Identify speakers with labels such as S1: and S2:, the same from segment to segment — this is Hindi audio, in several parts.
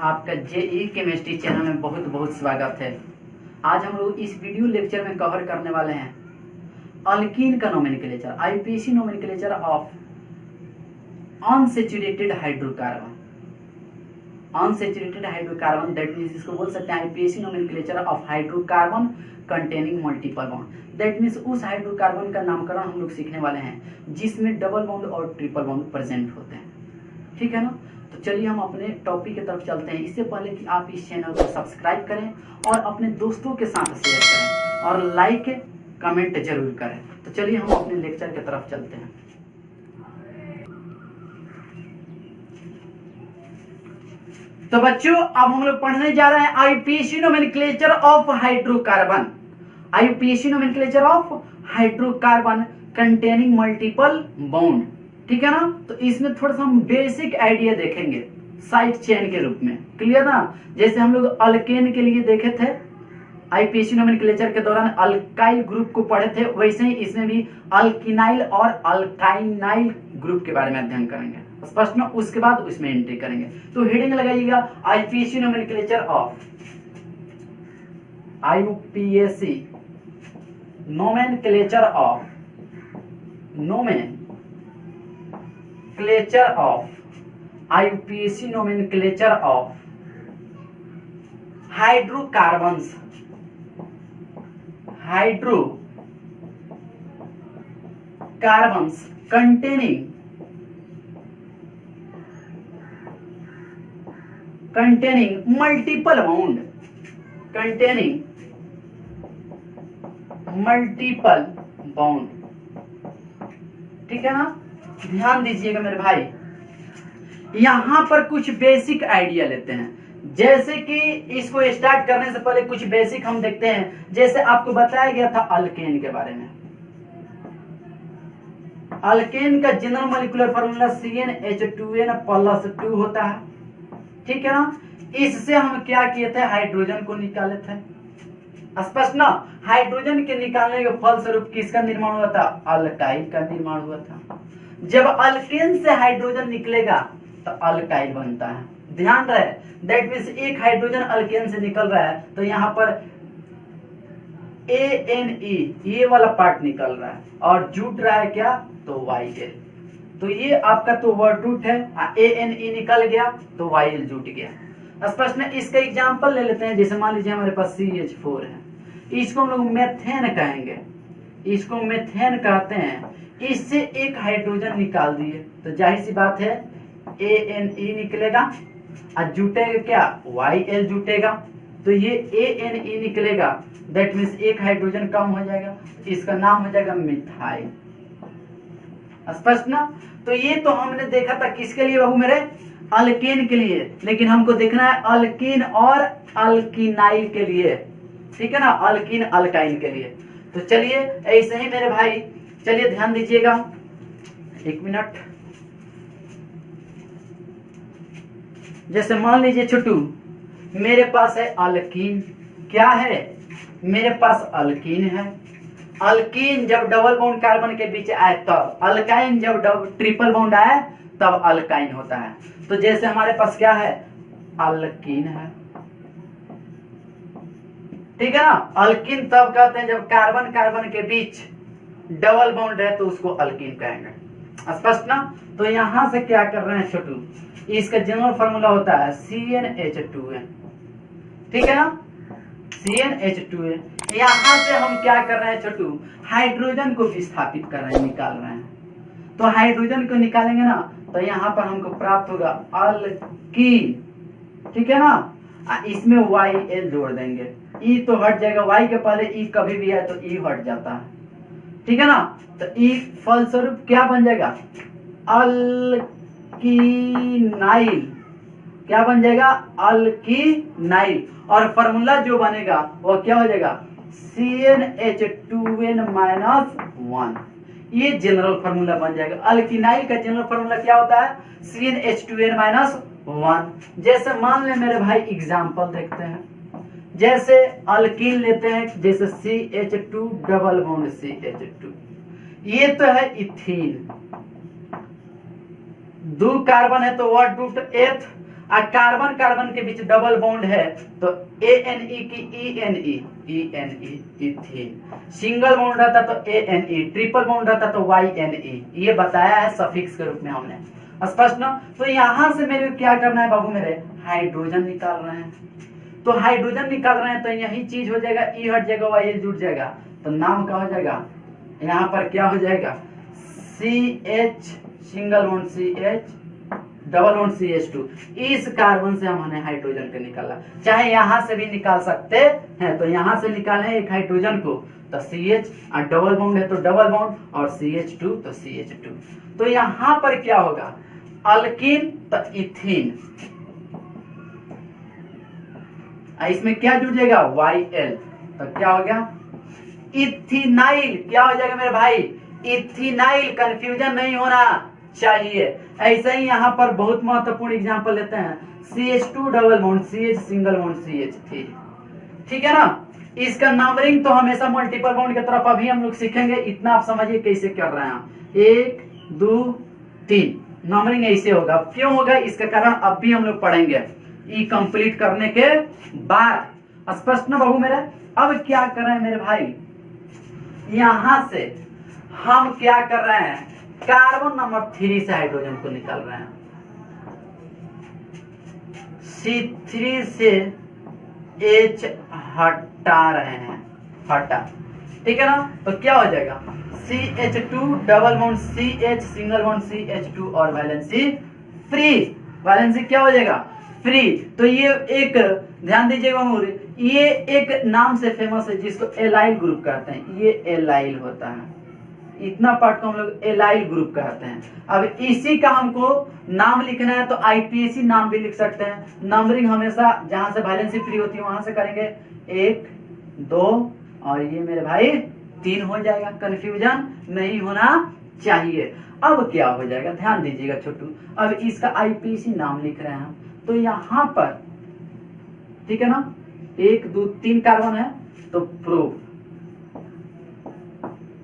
S1: आपका जेई केमिस्ट्री चैनल में बहुत बहुत स्वागत है। आज हम लोग इस वीडियो लेक्चर में कवर करने वाले हैं अल्कीन का nomenclature, IUPAC nomenclature of unsaturated hydrocarbon. Unsaturated hydrocarbon that means इसको बोल सकते हैं IUPAC nomenclature of hydrocarbon containing multiple bond. That means उस हाइड्रोकार्बन का नामकरण हम लोग सीखने वाले हैं जिसमें डबल बॉन्ड और ट्रिपल बॉन्ड प्रेजेंट होते हैं। ठीक है ना? तो चलिए हम अपने टॉपिक की तरफ चलते हैं। इससे पहले कि आप इस चैनल को सब्सक्राइब करें और अपने दोस्तों के साथ शेयर करें और लाइक कमेंट जरूर करें। तो चलिए हम अपने लेक्चर की तरफ चलते हैं। तो बच्चों अब हम लोग पढ़ने जा रहे हैं IUPAC nomenclature of hydrocarbon. IUPAC nomenclature of hydrocarbon containing multiple bond. ठीक है ना? तो इसमें थोड़ा सा हम बेसिक आइडिया देखेंगे साइड चेन के रूप में। क्लियर ना? जैसे हम लोग अल्केन के लिए देखे थे आईयूपीएसी नोमेनक्लेचर के दौरान अल्काइल ग्रुप को पढ़े थे, वैसे ही इसमें भी अल्किनाइल और अल्काइनाइल ग्रुप के बारे में अध्ययन करेंगे। स्पष्ट ना? उसके बाद उसमें एंट्री करेंगे। तो हेडिंग लगाइएगा IUPAC nomenclature of IUPAC nomenclature of IUPAC nomenclature of hydrocarbons containing multiple bond। ठीक है ना? ध्यान दीजिएगा मेरे भाई, यहां पर कुछ बेसिक आइडिया लेते हैं। जैसे कि इसको स्टार्ट करने से पहले कुछ बेसिक हम देखते हैं। जैसे आपको बताया गया था अल्केन के बारे में। अल्केन का जनरल मॉलिक्यूलर फार्मूला CnH2n+2 होता है। ठीक है ना? इससे हम क्या किए थे? हाइड्रोजन को निकाले थे। स्पष्ट ना? हाइड्रोजन के निकालने के फलस्वरूप किसका निर्माण हुआ था? अल्काइल का निर्माण हुआ था। जब अल्केन से हाइड्रोजन निकलेगा तो अल्काइल बनता है। ध्यान रहे, दैट मींस एक हाइड्रोजन अल्केन से निकल रहा है तो यहाँ पर ANE ये वाला पार्ट निकल रहा है और जुट रहा है क्या? तो YL। तो ये आपका तो वर्ड रूट है, ANE निकल गया तो YL जुट गया। स्पष्ट में? इसका एग्जांपल ले लेते हैं। जैसे मान लीजिए हमारे पास CH4 है, इसको हम लोग मेथेन कहेंगे, इसको मेथेन कहते हैं। इससे एक हाइड्रोजन निकाल दिए तो जाहिर सी बात है ANE निकलेगा और जुटेगा क्या? YL जुटेगा। तो ये ANE निकलेगा, दैट मीन्स एक हाइड्रोजन कम हो जाएगा, इसका नाम हो जाएगा मिथाइल। स्पष्ट ना? तो ये तो हमने देखा था किसके लिए बाबू मेरे? अल्केन के लिए। लेकिन हमको देखना है अल्कीन और अल्किनाइल के लिए। ठीक है ना? अल्कीन अल्काइल के लिए। तो चलिए ऐसे ही मेरे भाई, चलिए ध्यान दीजिएगा, एक मिनट। जैसे मान लीजिए छोटू, मेरे पास है अल्कीन। क्या है? मेरे पास अल्कीन है। अल्कीन जब डबल बॉन्ड कार्बन के बीच आए तब, अल्काइन जब ट्रिपल बॉन्ड आए तब अल्काइन होता है। तो जैसे हमारे पास क्या है? अल्कीन है। ठीक है ना? अल्कीन तब कहते हैं जब कार्बन कार्बन के बीच डबल बॉन्ड है तो उसको अल्कीन कहेंगे। स्पष्ट ना? तो यहां से क्या कर रहे हैं छोटू? इसका जनरल फार्मूला होता है CnH2n। ठीक है ना? CnH2n। यहां से हम क्या कर रहे हैं छोटू? हाइड्रोजन को विस्थापित कर रहे हैं, निकाल रहे हैं। तो हाइड्रोजन को निकालेंगे ना तो यहां पर हमको प्राप्त होगा अल्कीन। ठीक है ना? इसमें YL जोड़ देंगे, E तो हट जाएगा, Y के पहले E कभी भी है तो E हट जाता है। ठीक है ना? तो E फलस्वरूप क्या बन जाएगा? अल्किनाइल। क्या बन जाएगा? अल्किनाइल। और फार्मूला जो बनेगा वो क्या हो जाएगा? CnH2n-1। ये जनरल फार्मूला बन जाएगा। अल्किनाइल का जनरल फार्मूला क्या होता है? CnH2n-1। जैसे मान ले मेरे भाई एग्जांपल देखते हैं। जैसे अल्कीन लेते हैं, जैसे CH2 डबल बॉन्ड CH2, ये तो है इथीन। दो कार्बन है तो वर्ड रूट एथ कार्बन कार्बन के बीच डबल बॉन्ड है तो ANE की ENE इथीन, सिंगल बॉन्ड रहता तो ANE, ट्रिपल बॉन्ड रहता तो YNE। ये बताया है सफिक्स के रूप में हमने, स्पष्ट ना। तो यहां से मेरे क्या करना है बाबू, मेरे हाइड्रोजन निकाल रहे हैं। तो हाइड्रोजन निकाल रहे हैं तो यही चीज हो जाएगा, ई हट जाएगा, YL जुट जाएगा, तो नाम क्या हो जाएगा, यहाँ पर क्या हो जाएगा, CH single bond CH double bond CH2। इस कार्बन से हमने हाइड्रोजन को निकाला, चाहे यहां से भी निकाल सकते हैं। तो यहां से निकाले एक हाइड्रोजन को तो CH, और डबल बॉन्ड है तो डबल बॉन्ड, और CH2 तो CH2। तो यहां पर क्या होगा, अल्कीन तो इथीन, इसमें क्या जुड़ जाएगा YL, तो क्या हो गया इथिनाइल। क्या हो जाएगा मेरे भाई, इथिनाइल। कंफ्यूजन नहीं होना चाहिए। ऐसे ही यहाँ पर बहुत महत्वपूर्ण एग्जांपल लेते हैं, CH2 double bond CH single bond CH3, ठीक है ना। इसका नंबरिंग तो हमेशा मल्टीपल बॉन्ड की तरफ अभी हम लोग सीखेंगे, इतना आप समझिए कैसे कर रहे हैं। 1 2 3 नंबरिंग ऐसे होगा। क्यों होगा, इसका कारण अब भी हम लोग पढ़ेंगे ई कंप्लीट करने के बाद। स्पष्ट ना बाबू मेरे। अब क्या कर रहे हैं मेरे भाई, यहां से हम क्या कर रहे हैं, कार्बन नंबर 3 से हाइड्रोजन को निकाल रहे हैं, C3 से H हटा रहे हैं, हटा, ठीक है ना। तो क्या हो जाएगा, CH2 double bond CH single bond CH2 और वैलेंसी फ्री। वैलेंसी क्या हो जाएगा, फ्री। तो ये एक ध्यान दीजिएगा, ये एक नाम से फेमस है जिसको एलाइल ग्रुप कहते हैं। ये एलाइल होता है, इतना पार्ट को हम लोग एलाइल ग्रुप कहते हैं। अब इसी का हमको नाम लिखना है तो IPAC नाम भी लिख सकते हैं। नंबरिंग हमेशा जहां से वैलेंसी फ्री होती है वहां से करेंगे, 1 2 और ये मेरे भाई 3 हो जाएगा। कंफ्यूजन नहीं होना चाहिए। अब क्या हो जाएगा, ध्यान दीजिएगा छोटू, अब इसका IPAC नाम लिख रहे हैं तो यहां पर, ठीक है ना, 1 2 3 कार्बन है तो प्रो,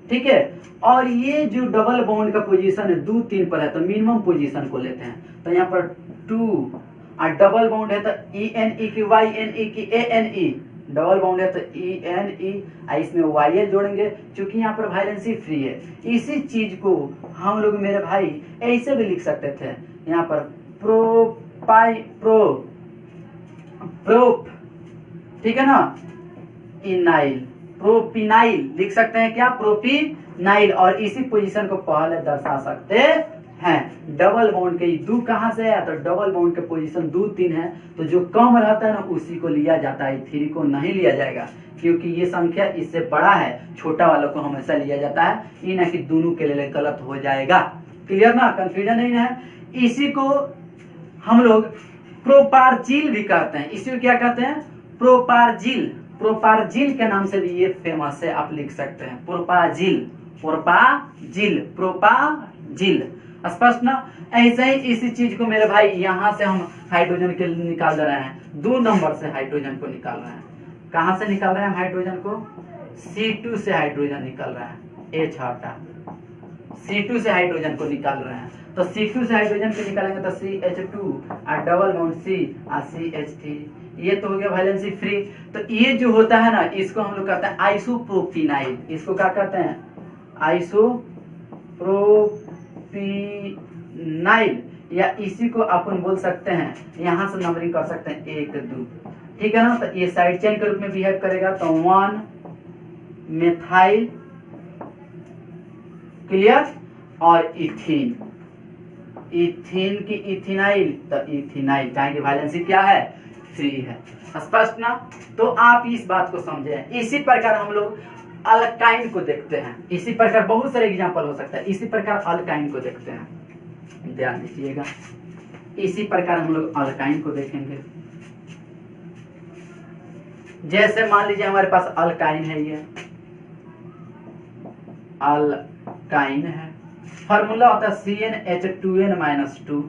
S1: ठीक है। और ये जो डबल बॉन्ड का पोजीशन है 2 3 पर है तो मिनिमम पोजीशन को लेते हैं। तो यहाँ पर 2 और डबल बॉन्ड है तो ENE की YNE की ANE, डबल बॉन्ड है तो ENE, इसमें YL जोड़ेंगे क्योंकि यहाँ पर वैलेंसी फ्री है। इसी चीज को हम लोग मेरे भाई ऐसे भी लिख सकते थे, यहाँ पर प्रोप, ठीक है ना, इनाइल, प्रोपिनाइल लिख सकते हैं, क्या प्रोपिनाइल। और इसी पोजीशन को पहले दर्शा सकते हैं। डबल बॉन्ड के 2 कहां से है, तो डबल बॉन्ड के पोजीशन 2 3 है तो जो कम रहता है ना उसी को लिया जाता है, 3 को नहीं लिया जाएगा क्योंकि ये संख्या इससे बड़ा है, छोटा वालों को हमेशा लिया जाता है। ये ना कि दोनों के लिए गलत हो जाएगा। क्लियर ना, कंफ्यूजन नहीं है। इसी को हम लोग प्रोपार्जिल भी कहते हैं। इसी को क्या कहते हैं, प्रोपार्जिल। प्रोपार्जिल के नाम से भी ये फेमस है, आप लिख सकते हैं प्रोपार्जिल, प्रोपार्जिल। स्पष्ट ना। ऐसे ही इसी चीज को मेरे भाई यहाँ से हम हाइड्रोजन के निकाल रहे हैं, 2 नंबर से हाइड्रोजन को निकाल रहे हैं। कहां से निकाल रहे हैं हम हाइड्रोजन को, C2 से हाइड्रोजन निकाल रहे हैं, H हटा, C2 से हाइड्रोजन को निकाल रहे हैं। तो C2 से हाइड्रोजन को निकालेंगे तो CH2 और डबल बॉन्ड C और CH3, ये तो हो गया वैलेंसी फ्री। तो ये जो होता है ना इसको हम लोग कहते हैं आइसोप्रोपिनाइल। इसको क्या कहते हैं, आइसोप्रोपिनाइल, या इसी को अपन बोल सकते हैं, यहां से नंबरिंग कर सकते हैं 1 2, ठीक है ना। तो ये साइड चेन के रूप में बिहेव करेगा तो 1 मेथाइल, क्लियर, और इथीन, इथीन की इथिनाइल तो इथिनाइल, चाहे कि वैलेंसी क्या है, 3 है। स्पष्ट ना। तो आप इस बात को समझे। इसी प्रकार हम लोग अल्काइन को देखते हैं, इसी प्रकार बहुत सारे एग्जांपल हो सकता है। इसी प्रकार अल्काइन को देखते हैं, ध्यान दीजिएगा। इसी प्रकार हम लोग अल्काइन को देखेंगे। जैसे मान लीजिए हमारे पास अल्काइन है, ये अल्काइन है, फॉर्मूला होता है CnH2n-2,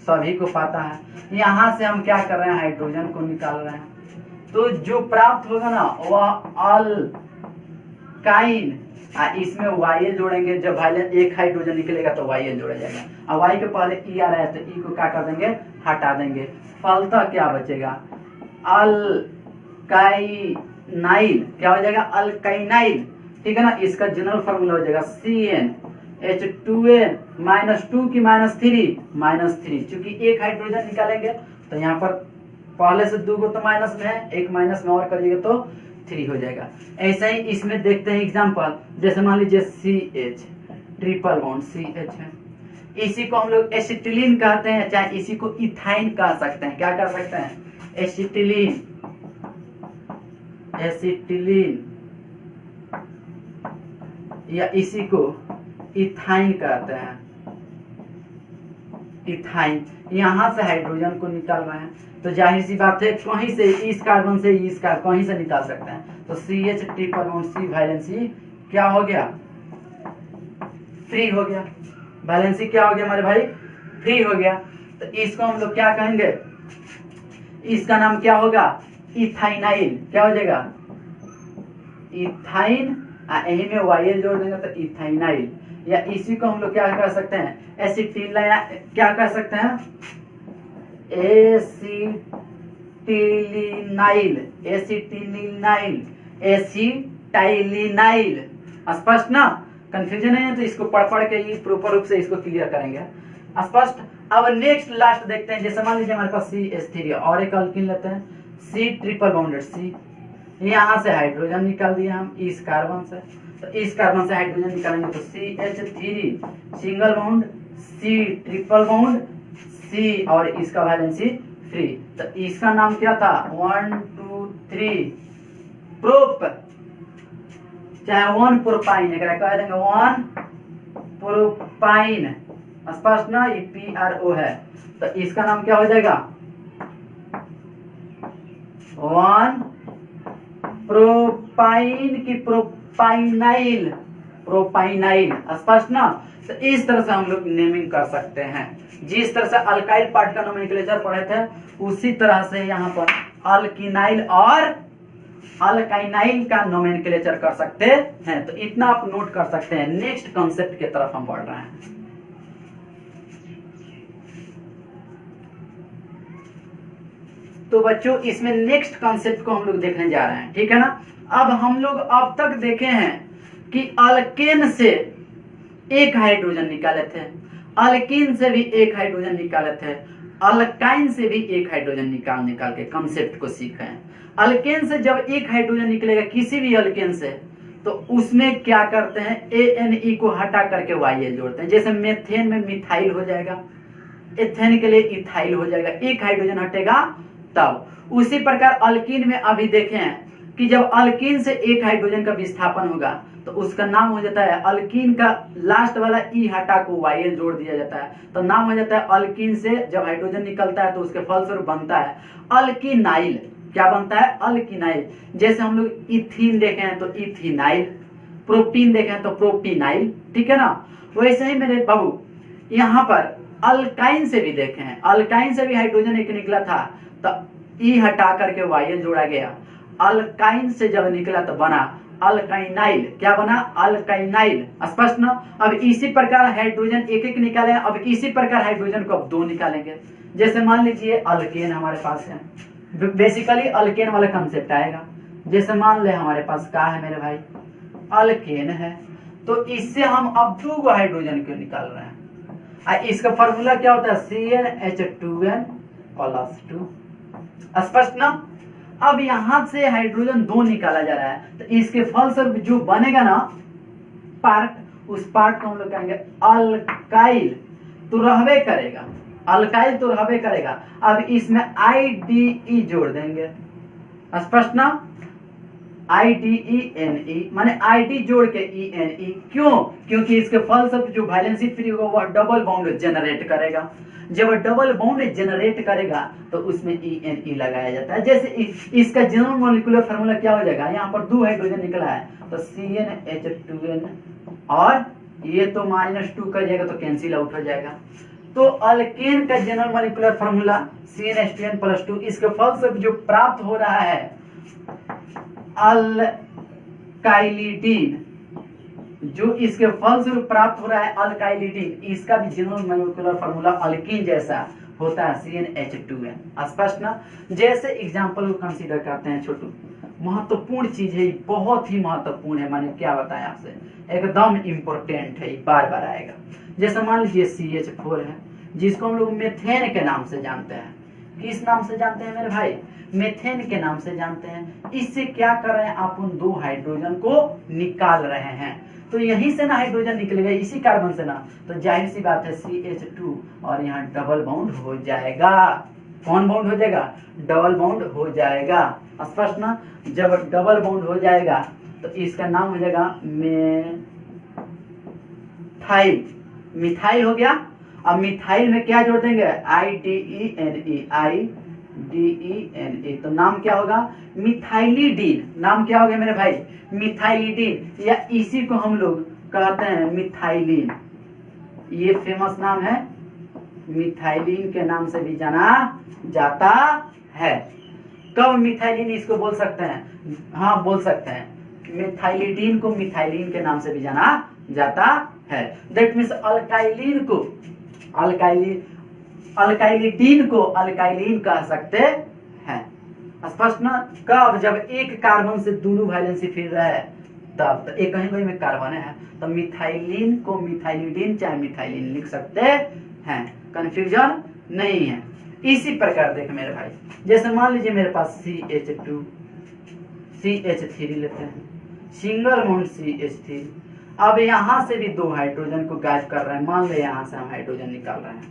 S1: सभी को पता है। यहां से हम क्या कर रहे हैं, हाइड्रोजन को निकाल रहे हैं। तो जो प्राप्त होगा ना वह अल्काइन, इसमें YL जोड़ेंगे। जब एक हाइड्रोजन निकलेगा तो YL जोड़ा जाएगा, और Y के पहले E आ रहा है तो E को क्या कर देंगे, हटा देंगे, फलतः क्या बचेगा, अल्काइनाइल। क्या हो जाएगा, अल्काइनाइल। ठीक है ना, इसका जनरल फॉर्मूला हो जाएगा CnH2n -2 की -3 चूंकि एक हाइड्रोजन निकालेंगे तो यहाँ पर पहले से 2 को तो माइनस में है, एक माइनस में और करिएगा तो 3 हो जाएगा। ऐसा ही इसमें देखते हैं एग्जांपल, जैसे मान लीजिए CH ट्रिपल बॉन्ड CH है, इसी को हम लोग एसिटिलीन कहते हैं, चाहे इसी को इथाइन कह सकते हैं। क्या कर सकते हैं, एसिटिलीन, या इसी को इथाइन कहते हैं, इथाइन। यहां से हाइड्रोजन को निकाल रहे हैं तो जाहिर सी बात है कहीं से इस कार्बन से इस कार्बन कहीं से निकाल सकते हैं। तो CH triple bond C valency क्या हो गया, फ्री हो गया। वैलेंसी क्या हो गया हमारे भाई, फ्री हो गया। तो इसको हम लोग क्या कहेंगे, इसका नाम क्या होगा, इथाइनाइल। क्या हो जाएगा, इथाइन, यही में YL जोड़ देंगे तो इथाइनाइल। या इसी को हम लोग क्या कह सकते हैं, एसिटिलाया, क्या कह सकते हैं, एसिटाइलिनाइल। स्पष्ट ना, कंफ्यूजन नहीं है तो इसको पढ़ के ही प्रॉपर रूप से इसको क्लियर करेंगे, स्पष्ट। अब नेक्स्ट लास्ट देखते हैं, जैसे मान लीजिए हमारे पास CH3 और एक अल्किन लेते हैं, C ट्रिपल बॉन्डेड C, यहाँ से हाइड्रोजन निकाल दिया हम इस कार्बन से, तो इस कार्बन से हाइड्रोजन निकालेंगे तो CH3 single bond, C triple bond C और इसका वैलेंसी फ्री। तो इसका नाम क्या था, 1 2 3 प्रोप, चाहे 1 प्रोपाइन कह देंगे, 1 प्रोपाइन। स्पष्ट ना, ये PRO है तो इसका नाम क्या हो जाएगा, 1 प्रोपाइन की प्रोपाइनाइल, स्पष्ट ना। तो इस तरह से हम लोग नेमिंग कर सकते हैं। जिस तरह से अल्काइल पार्ट का नोमेनक्लेचर पढ़े थे उसी तरह से यहाँ पर अल्किनाइल और अल्काइनाइल का नोमेनक्लेचर कर सकते हैं। तो इतना आप नोट कर सकते हैं। नेक्स्ट कॉन्सेप्ट की तरफ हम बढ़ रहे हैं। तो बच्चों इसमें नेक्स्ट कॉन्सेप्ट को हम लोग देखने जा रहे हैं, ठीक है ना। अब हम लोग अब तक देखे हैं कि अल्केन से एक हाइड्रोजन निकाले थे, अल्कीन से भी एक हाइड्रोजन निकाले थे, अल्काइन से भी एक हाइड्रोजन निकाल के कॉन्सेप्ट को सीखे हैं। अल्केन से जब एक हाइड्रोजन निकलेगा किसी भी अल्केन से तो उसमें क्या करते हैं, ANE को हटा करके YL जोड़ते हैं। जैसे मेथेन में मिथाइल हो जाएगा, एथेन के लिए इथाइल हो जाएगा, एक हाइड्रोजन हटेगा तब। उसी प्रकार अल्कीन में अभी देखे हैं कि जब अल्कीन से एक हाइड्रोजन का विस्थापन होगा तो उसका नाम हो जाता है, अल्कीन का लास्ट वाला ई हटा को YL जोड़ दिया जाता है तो नाम हो जाता है अल्कीन से जब हाइड्रोजन निकलता है तो उसके फलस्वरूप बनता है अल्किनाइल। क्या बनता है, अल्किनाइल। जैसे हम लोग इथीन देखे हैं तो इथिनाइल, प्रोटीन देखे हैं तो प्रोटीनाइल, ठीक है ना। वैसे ही मेरे बाबू यहाँ पर अल्काइन से भी देखे हैं, अल्काइन से भी हाइड्रोजन एक निकला था तो ई हटा करके YL जोड़ा गया, अल्काइन से जब निकला तो बना अल्काइनाइल। क्या बना, अल्काइनाइल, स्पष्ट ना। अब इसी प्रकार हाइड्रोजन एक एक निकाले, अब इसी प्रकार हाइड्रोजन को अब 2 निकालेंगे। जैसे मान लीजिए अल्केन हमारे पास है, बेसिकली अल्केन वाला कंसेप्ट आएगा। जैसे मान ले हमारे पास क्या है मेरे भाई, अल्केन है, तो इससे हम अब 2 गो हाइड्रोजन क्यों निकाल रहे हैं। इसका फॉर्मूला क्या होता है, CnH2n+2, स्पष्ट ना। अब यहां से हाइड्रोजन 2 निकाला जा रहा है तो इसके फलस्वरूप जो बनेगा ना पार्ट, उस पार्ट को हम लोग कहेंगे अल्काइल। तो रहबे करेगा, अल्काइल तो रहबे करेगा। अब इसमें IDE जोड़ देंगे, स्पष्ट ना, IDENE माने ID जोड़ के ENE। क्यों, क्योंकि इसके फलस्वरूप जो वैलेंसी फ्री होगा वह डबल बॉन्ड जनरेट करेगा। जब डबल बॉन्ड जनरेट करेगा तो उसमें ENE लगाया जाता है। जैसे इसका जनरल मॉलिक्यूलर फार्मूला क्या हो जाएगा, यहाँ पर 2 हाइड्रोजन निकला है तो CnH2n, और ये तो -2 कर जाएगा तो कैंसिल आउट हो जाएगा। तो अल्केन का जनरल मॉलिक्यूलर फार्मूला CnH2n+2। इसके फलस्वरूप जो प्राप्त हो रहा है अल्काइलिडीन, जो इसके फलस्वरूप प्राप्त हो रहा है अल्काइलिडीन, इसका भी जनरल मॉलिक्यूलर फार्मूला अल्कीन जैसा होता है CnH2n। स्पष्ट ना। जैसे एग्जाम्पल को कंसीडर करते हैं छोटू, महत्वपूर्ण चीज है, बहुत ही महत्वपूर्ण है, मैंने क्या बताया आपसे, एकदम इम्पोर्टेंट है, बार बार आएगा। जैसे मान लीजिए CH4 है, जिसको हम लोग मेथेन के नाम से जानते हैं। किस नाम से जानते हैं मेरे भाई? मेथेन के नाम से जानते हैं। इससे क्या कर रहे हैं, आप उन 2 हाइड्रोजन को निकाल रहे हैं, तो यहीं से ना हाइड्रोजन निकलेगा, इसी कार्बन से ना, तो जाहिर सी बात है CH2 और यहाँ डबल बॉन्ड हो जाएगा। कौन बॉन्ड हो जाएगा? डबल बॉन्ड हो जाएगा। स्पष्ट ना। जब डबल बॉन्ड हो जाएगा तो इसका नाम हो जाएगा मिथाइल। मिथाइल हो गया। अब मिथाइल में क्या जोड़ देंगे? IDENE, तो नाम क्या होगा? मिथाइलिडीन। नाम क्या हो गया मेरे भाई? मिथाइलिडीन, या इसी को हम लोग कहते हैं मिथाइलिन। ये फेमस नाम है, मिथाइलिन के नाम से भी जाना जाता है। कब मिथाइलिन इसको बोल सकते हैं? हाँ बोल सकते हैं, मिथाइलिडीन को मिथाइलिन के नाम से भी जाना जाता है। दैट मीन्स अल्काइलिन को अल्काइलिडीन को अल्काइलिन कह सकते हैं। स्पष्ट ना। कब? जब एक कार्बन से दोनों वैलेंसी फिर रहा है तब, तो एक कहीं कहीं में कार्बन है, तो मिथाइलिन को मिथाइलिडीन चाहे मिथाइलिन लिख सकते हैं, कंफ्यूजन नहीं है। इसी प्रकार देख मेरे भाई, जैसे मान लीजिए मेरे पास CH2 CH3 लेते हैं, सिंगल बॉन्ड CH3। अब यहाँ से भी 2 हाइड्रोजन को गायब कर रहे हैं, मान लो यहाँ से हम हाइड्रोजन निकाल रहे हैं,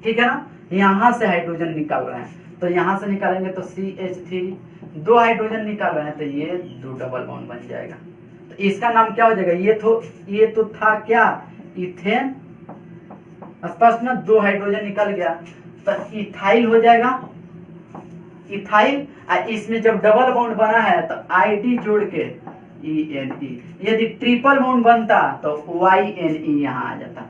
S1: ठीक है ना, यहाँ से हाइड्रोजन निकाल रहे हैं, तो यहाँ से निकालेंगे तो CH3, 2 हाइड्रोजन निकाल रहे हैं तो ये 2 डबल बॉन्ड बन जाएगा। तो इसका नाम क्या हो जाएगा? ये तो था क्या? इथेन। स्पष्ट ना। 2 हाइड्रोजन निकल गया तो इथाइल हो जाएगा, इथाइल। इसमें जब डबल बॉन्ड बना है तो ID जोड़ के ENE। यदि ट्रिपल बॉन्ड बनता तो YNE यहाँ आ जाता।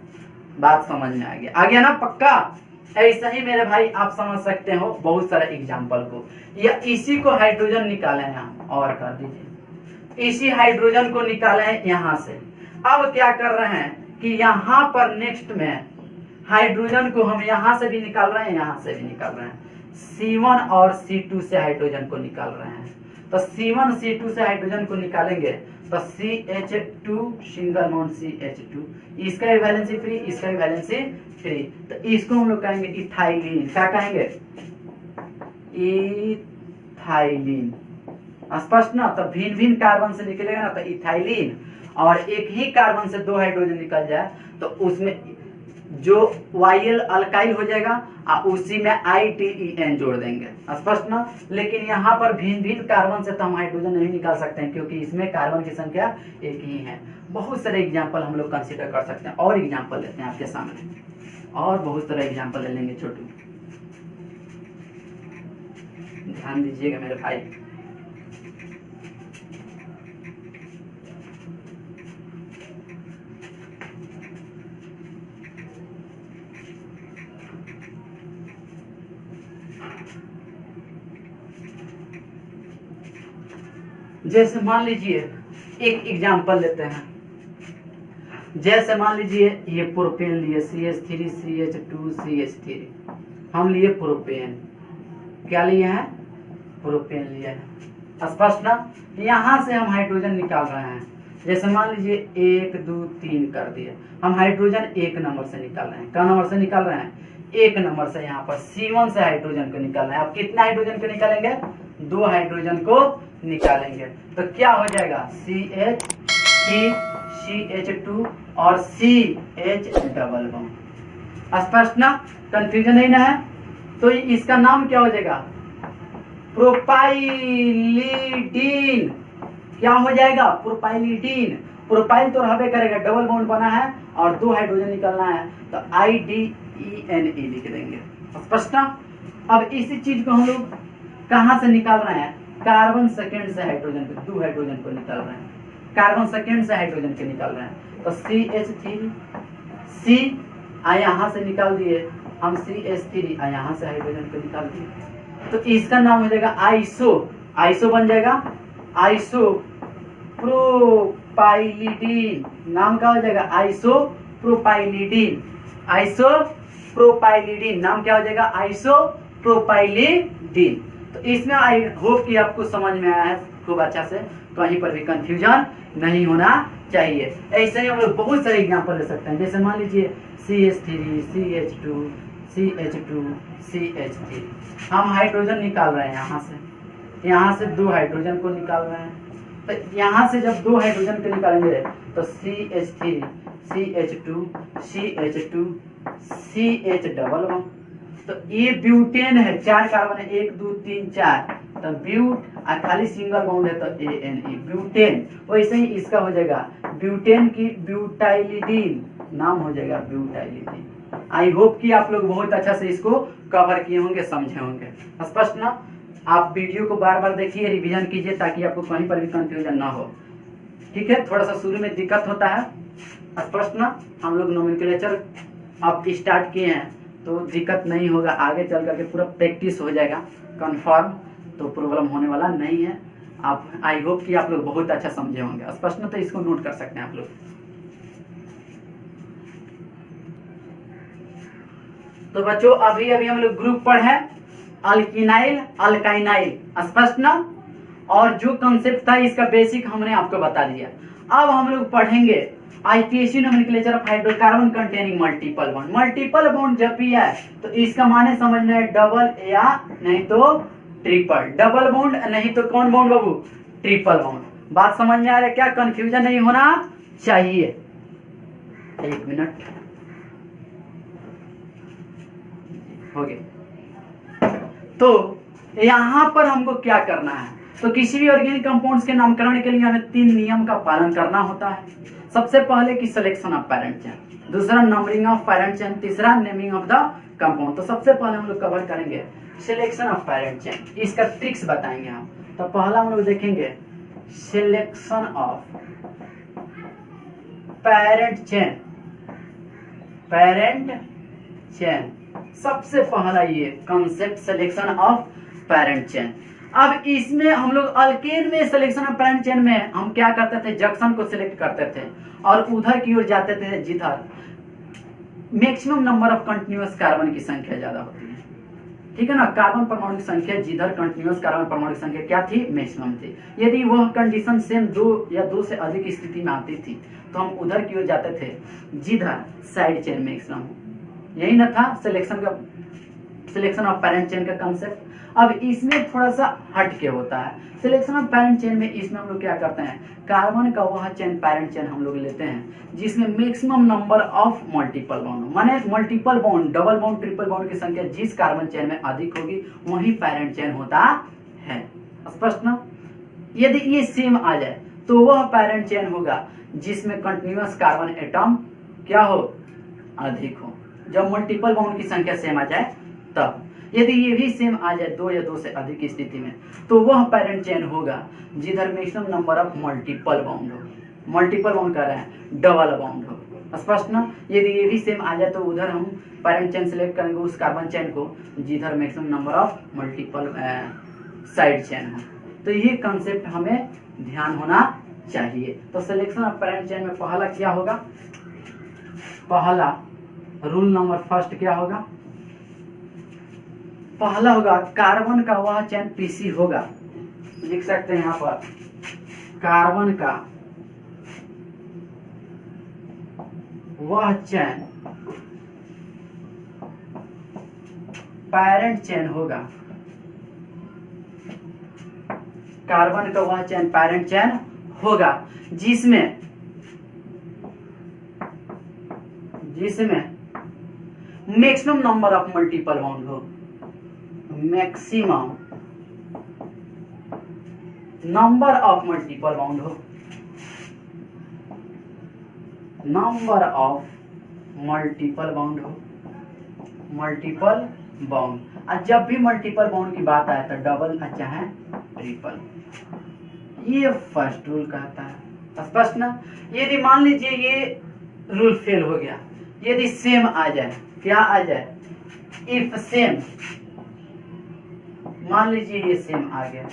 S1: बात समझ में आ गया ना पक्का? ऐसा ही मेरे भाई आप समझ सकते हो बहुत सारा एग्जाम्पल को, या इसी को हाइड्रोजन निकाले हैं हम, और कर दीजिए, इसी हाइड्रोजन को निकाले हैं यहाँ से। अब क्या कर रहे हैं कि यहाँ पर नेक्स्ट में हाइड्रोजन को हम यहाँ से भी निकाल रहे हैं, यहाँ से भी निकाल रहे हैं, C1 और C2 से हाइड्रोजन को निकाल रहे हैं। तो C1 C2 से हाइड्रोजन को निकालेंगे तो CH2 सिंगल बॉन्ड CH2, इसका भी वैलेंसी फ्री, इसका भी वैलेंसी फ्री, तो इसको हम लोग कहेंगे इथाइलिन। क्या कहेंगे? इथाइलिन। स्पष्ट ना। तो भिन्न भिन्न कार्बन से निकलेगा ना तो इथाइलिन, और एक ही कार्बन से 2 हाइड्रोजन निकल जाए तो उसमें जो YL अल्काइल हो जाएगा, उसी में ITEN जोड़ देंगे। स्पष्ट ना। लेकिन यहाँ पर भिन्न भिन्न कार्बन से तो हम हाइड्रोजन नहीं निकाल सकते हैं, क्योंकि इसमें कार्बन की संख्या एक ही है। बहुत सारे एग्जाम्पल हम लोग कंसीडर कर सकते हैं, और एग्जाम्पल लेते हैं आपके सामने, और बहुत सारे एग्जाम्पल ले लेंगे छोटू, ध्यान दीजिएगा मेरे भाई। जैसे मान लीजिए एक एग्जाम्पल लेते हैं, जैसे मान लीजिए ये प्रोपेन लिए CH3 CH2 CH3, हम लिए प्रोपेन। क्या लिए हैं? प्रोपेन लिए हैं। स्पष्ट ना। यहाँ से हम हाइड्रोजन निकाल रहे हैं, जैसे मान लीजिए 1 2 3 कर दिए, हम हाइड्रोजन 1 नंबर से निकाल रहे हैं। क्या नंबर से निकाल रहे हैं? 1 नंबर से। यहाँ पर C1 से हाइड्रोजन को निकाल रहे हैं। अब कितना हाइड्रोजन को निकालेंगे? 2 हाइड्रोजन को निकालेंगे, तो क्या हो जाएगा? CH3 CH2 और CH डबल बॉन्ड। स्पष्ट ना। कंफ्यूजन नहीं ना है? तो इसका नाम क्या हो जाएगा? प्रोपाइलिडीन। क्या हो जाएगा? प्रोपाइलिडीन। प्रोपाइल तो रहबे करेगा, डबल बॉन्ड बना है और 2 हाइड्रोजन निकलना है, तो IDENE लिख देंगे। स्पष्ट ना। अब इसी चीज को हम लोग कहां से निकाल रहे हैं? कार्बन सेकेंड से हाइड्रोजन को, 2 हाइड्रोजन को निकाल रहे हैं, कार्बन सेकेंड से हाइड्रोजन को निकाल रहे हैं, तो CH3 C यहाँ से निकाल दिए हम, CH3 यहाँ से हाइड्रोजन को निकाल दिए, तो इसका नाम हो जाएगा आइसो। आइसो बन जाएगा आइसो प्रोपाइलिडीन। नाम क्या हो जाएगा? आइसो प्रोपाइलिडीन। आइसो आइसोप्रोपाइलिडीन, नाम क्या हो जाएगा, आइसोप्रोपाइलिडीन। तो इसमें आई होप कि आपको समझ में आया है खूब अच्छा से, कहीं पर भी कंफ्यूजन नहीं होना चाहिए। ऐसे ही हम लोग बहुत सारे एग्जांपल ले सकते हैं, जैसे मान लीजिए CH3, CH2, CH2, CH3। हम हाइड्रोजन निकाल रहे हैं, यहाँ से 2 हाइड्रोजन को निकाल रहे हैं। तो यहाँ से जब 2 हाइड्रोजन को निकालेंगे तो CH3, CH2, CH2, CH double bond. तो ये ब्यूटेन है, 4 कार्बन है, 1 2 3 4, तो ब्यूट, खाली सिंगल बॉन्ड है तो ANE, ब्यूटेन। वैसे ही इसका हो जाएगा ब्यूटेन की ब्यूटाइलिडीन, नाम हो जाएगा ब्यूटाइलिडीन। आई होप कि आप लोग बहुत अच्छा से इसको कवर किए होंगे, समझे होंगे। स्पष्ट ना? आप वीडियो को बार बार देखिए, रिवीजन कीजिए, ताकि आपको कहीं पर भी कंफ्यूजन ना हो। ठीक है, थोड़ा सा शुरू में दिक्कत होता है, स्पष्ट ना? हम लोग नोमेनक्लेचर आप स्टार्ट किए हैं तो दिक्कत नहीं होगा, आगे चल करके पूरा प्रैक्टिस हो जाएगा कंफर्म, तो प्रॉब्लम होने वाला नहीं है। आप आई होप कि आप लोग बहुत अच्छा समझे होंगे, स्पष्ट ना? तो इसको नोट कर सकते हैं आप लोग। तो बच्चों अभी हम लोग ग्रुप पर है, अल्किनाइल अल्काइनाइल, स्पष्ट ना? और जो कंसेप्ट था इसका बेसिक हमने आपको बता दिया। अब हम लोग पढ़ेंगे IUPAC nomenclature of hydrocarbon containing multiple bond. Multiple bond जब भी है तो इसका माने समझना है डबल या नहीं तो ट्रिपल। डबल बॉन्ड नहीं तो कौन बॉन्ड बाबू, ट्रिपल बॉन्ड। बात समझ में आ रहा है क्या? कंफ्यूजन नहीं होना चाहिए। 1 मिनट हो गया। तो यहां पर हमको क्या करना है, तो किसी भी ऑर्गेनिक कंपाउंड्स के नामकरण के लिए हमें 3 नियम का पालन करना होता है। सबसे पहले की सिलेक्शन ऑफ पैरेंट चेन, दूसरा नंबरिंग ऑफ पैरेंट चेन, तीसरा नेमिंग ऑफ द कंपाउंड। तो सबसे पहले हम लोग कवर करेंगे सिलेक्शन ऑफ पैरेंट चेन, इसका ट्रिक्स बताएंगे हम। तो पहला हम लोग देखेंगे selection of parent chain. Parent chain सबसे पहला ये concept, selection of parent chain. अब इसमें हम लोग अल्केन में सिलेक्शन ऑफ पैरेंट चेन में हम क्या करते थे, जंक्शन को सिलेक्ट करते थे और उधर की ओर जाते थे जिधर maximum number of continuous carbon की संख्या ज्यादा होती है। ठीक है ना? कार्बन परमाणु की संख्या जिधर कंटिन्यूअस कार्बन परमाणु की संख्या क्या थी, मैक्सिमम थी। यदि वह कंडीशन सेम 2 या 2 से अधिक स्थिति में आती थी तो हम उधर की ओर जाते थे जिधर साइड चेन मैक्सिमम हो। यही ना था सिलेक्शन ऑफ पैरेंट चेन का कंसेप्ट। अब इसमें थोड़ा सा हट के होता है सिलेक्शन ऑफ पैरेंट चेन में। इसमें हम लोग क्या करते हैं, कार्बन का वह चेन पैरेंट चेन हम लोग लेते हैं जिसमें maximum number of multiple bond, माने multiple bond, double bond, triple bond की संख्या जिस कार्बन चेन में अधिक होगी वही पैरेंट चेन होता है। स्पष्ट ना? यदि ये सेम आ जाए तो वह पैरेंट चेन होगा जिसमें कंटिन्यूअस कार्बन एटम क्या हो, अधिक हो। जब मल्टीपल बॉन्ड की संख्या सेम आ जाए तब। यदि ये भी सेम आ जाए 2 या 2 से अधिक स्थिति में तो वह पैरेंट चेन होगा जिधर maximum number of multiple bond हो। मल्टीपल बॉन्ड कर रहे हैं, डबल बॉन्ड हो। स्पष्ट ना? यदि ये भी सेम आ जाए तो उधर हम पैरेंट चेन सिलेक्ट करेंगे उस कार्बन चेन को जिधर maximum number of multiple side chain हो। तो ये कंसेप्ट हमें ध्यान होना चाहिए। तो सिलेक्शन ऑफ पैरेंट चेन में पहला क्या होगा, पहला रूल नंबर फर्स्ट क्या होगा, पहला होगा कार्बन का वह चेन पीसी होगा। लिख सकते हैं यहाँ पर कार्बन का वह चेन पैरेंट चेन होगा। कार्बन का वह चेन पैरेंट चेन होगा जिसमें maximum number of multiple bond हो। Maximum number of multiple bond हो, नंबर ऑफ मल्टीपल बॉन्ड हो, मल्टीपल बॉन्ड। और जब भी मल्टीपल बॉन्ड की बात आए तो डबल चाहे ट्रिपल, ये फर्स्ट रूल कहता है। स्पष्ट ना? यदि मान लीजिए ये रूल फेल हो गया, यदि सेम आ जाए, क्या आ जाए, इफ सेम, मान लीजिए ये सेम आ गया,